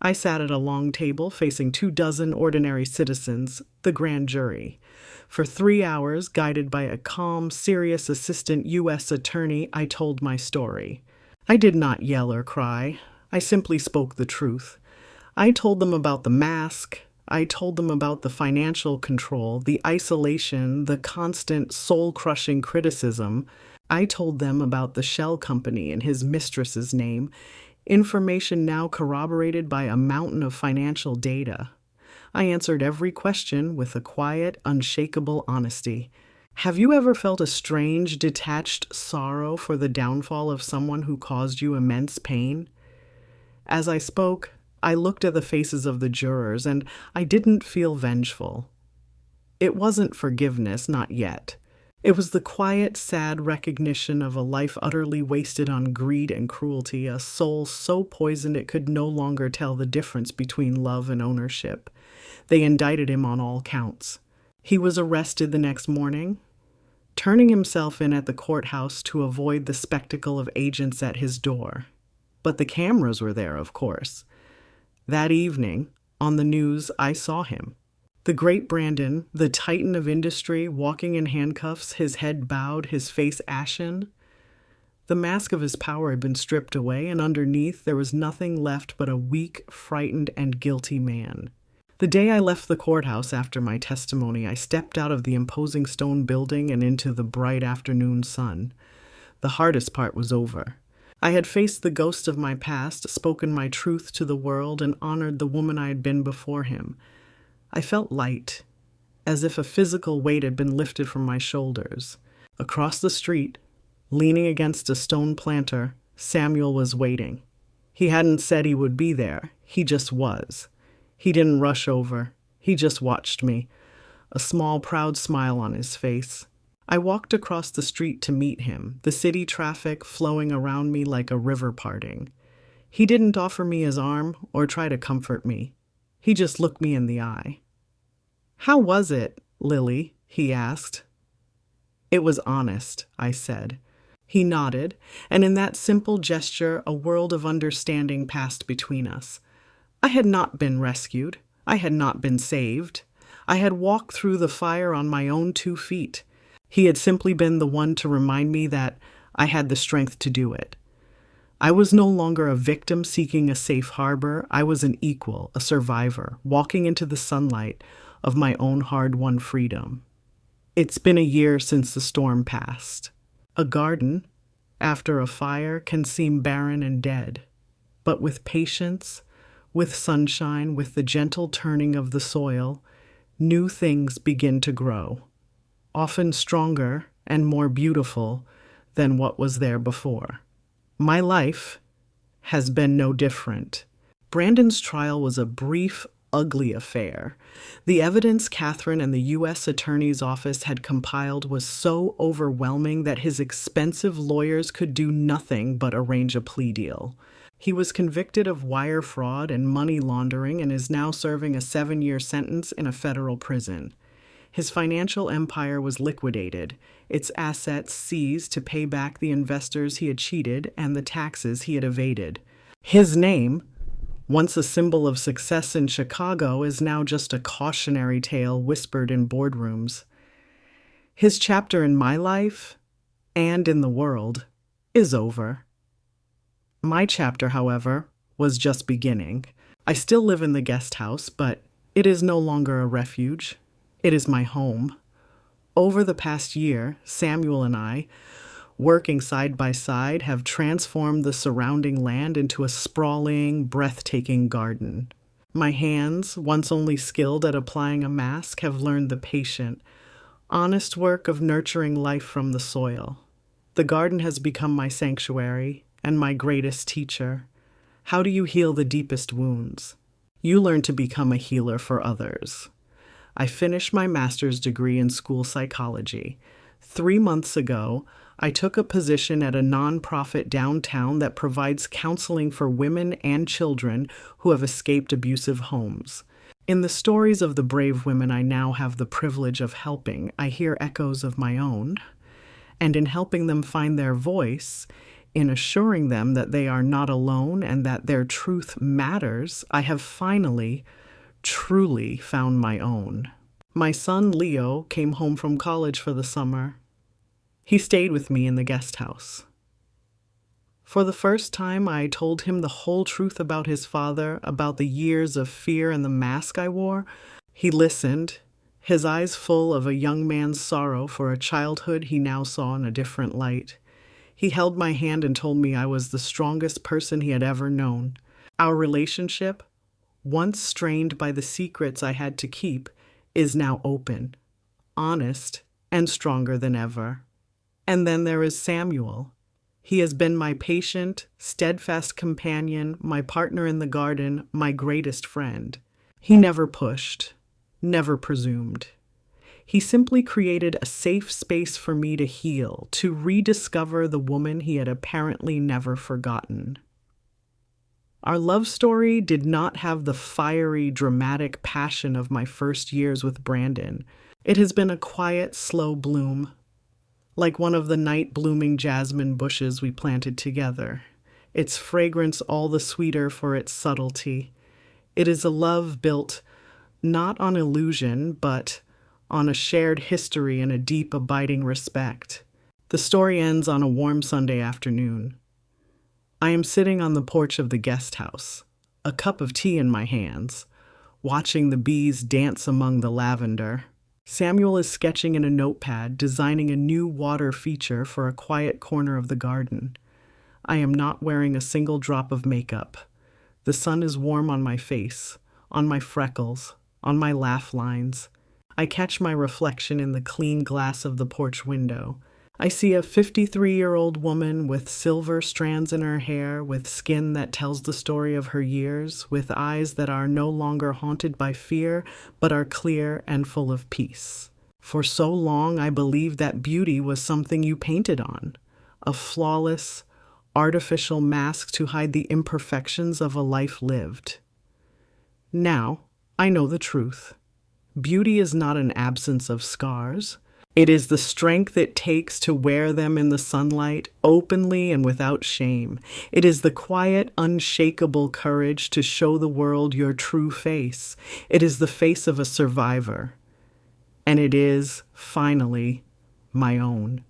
A: I sat at a long table facing 24 ordinary citizens, the grand jury. For 3 hours, guided by a calm, serious assistant U.S. attorney, I told my story. I did not yell or cry. I simply spoke the truth. I told them about the mask, I told them about the financial control, the isolation, the constant soul-crushing criticism. I told them about the shell company and his mistress's name, information now corroborated by a mountain of financial data. I answered every question with a quiet, unshakable honesty. Have you ever felt a strange, detached sorrow for the downfall of someone who caused you immense pain? As I spoke, I looked at the faces of the jurors, and I didn't feel vengeful. It wasn't forgiveness, not yet. It was the quiet, sad recognition of a life utterly wasted on greed and cruelty, a soul so poisoned it could no longer tell the difference between love and ownership. They indicted him on all counts. He was arrested the next morning, turning himself in at the courthouse to avoid the spectacle of agents at his door. But the cameras were there, of course. That evening, on the news, I saw him. The great Brandon, the titan of industry, walking in handcuffs, his head bowed, his face ashen. The mask of his power had been stripped away, and underneath there was nothing left but a weak, frightened, and guilty man. The day I left the courthouse after my testimony, I stepped out of the imposing stone building and into the bright afternoon sun. The hardest part was over. I had faced the ghost of my past, spoken my truth to the world, and honored the woman I had been before him. I felt light, as if a physical weight had been lifted from my shoulders. Across the street, leaning against a stone planter, Samuel was waiting. He hadn't said he would be there. He just was. He didn't rush over. He just watched me, a small, proud smile on his face. I walked across the street to meet him, the city traffic flowing around me like a river parting. He didn't offer me his arm or try to comfort me. He just looked me in the eye. "How was it, Lily?" he asked. "It was honest," I said. He nodded, and in that simple gesture, a world of understanding passed between us. I had not been rescued. I had not been saved. I had walked through the fire on my own 2 feet. He had simply been the one to remind me that I had the strength to do it. I was no longer a victim seeking a safe harbor. I was an equal, a survivor, walking into the sunlight of my own hard-won freedom. It's been a year since the storm passed. A garden, after a fire, can seem barren and dead. But with patience, with sunshine, with the gentle turning of the soil, new things begin to grow, often stronger and more beautiful than what was there before. My life has been no different. Brandon's trial was a brief, ugly affair. The evidence Catherine and the U.S. Attorney's Office had compiled was so overwhelming that his expensive lawyers could do nothing but arrange a plea deal. He was convicted of wire fraud and money laundering and is now serving a 7-year sentence in a federal prison. His financial empire was liquidated, its assets seized to pay back the investors he had cheated and the taxes he had evaded. His name, once a symbol of success in Chicago, is now just a cautionary tale whispered in boardrooms. His chapter in my life, and in the world, is over. My chapter, however, was just beginning. I still live in the guest house, but it is no longer a refuge. It is my home. Over the past year, Samuel and I, working side by side, have transformed the surrounding land into a sprawling, breathtaking garden. My hands, once only skilled at applying a mask, have learned the patient, honest work of nurturing life from the soil. The garden has become my sanctuary and my greatest teacher. How do you heal the deepest wounds? You learn to become a healer for others. I finished my master's degree in school psychology. 3 months ago, I took a position at a nonprofit downtown that provides counseling for women and children who have escaped abusive homes. In the stories of the brave women I now have the privilege of helping, I hear echoes of my own. And in helping them find their voice, in assuring them that they are not alone and that their truth matters, I have finally, truly found my own. My son Leo came home from college for the summer. He stayed with me in the guest house. For the first time, I told him the whole truth about his father, about the years of fear and the mask I wore. He listened, his eyes full of a young man's sorrow for a childhood he now saw in a different light. He held my hand and told me I was the strongest person he had ever known. Our relationship, once strained by the secrets I had to keep, is now open, honest, and stronger than ever. And then there is Samuel. He has been my patient, steadfast companion, my partner in the garden, my greatest friend. He never pushed, never presumed. He simply created a safe space for me to heal, to rediscover the woman he had apparently never forgotten. Our love story did not have the fiery, dramatic passion of my first years with Brandon. It has been a quiet, slow bloom, like one of the night-blooming jasmine bushes we planted together, its fragrance all the sweeter for its subtlety. It is a love built not on illusion, but on a shared history and a deep, abiding respect. The story ends on a warm Sunday afternoon. I am sitting on the porch of the guest house, a cup of tea in my hands, watching the bees dance among the lavender. Samuel is sketching in a notepad, designing a new water feature for a quiet corner of the garden. I am not wearing a single drop of makeup. The sun is warm on my face, on my freckles, on my laugh lines. I catch my reflection in the clean glass of the porch window. I see a 53-year-old woman with silver strands in her hair, with skin that tells the story of her years, with eyes that are no longer haunted by fear, but are clear and full of peace. For so long, I believed that beauty was something you painted on, a flawless, artificial mask to hide the imperfections of a life lived. Now, I know the truth. Beauty is not an absence of scars. It is the strength it takes to wear them in the sunlight, openly and without shame. It is the quiet, unshakable courage to show the world your true face. It is the face of a survivor. And it is, finally, my own.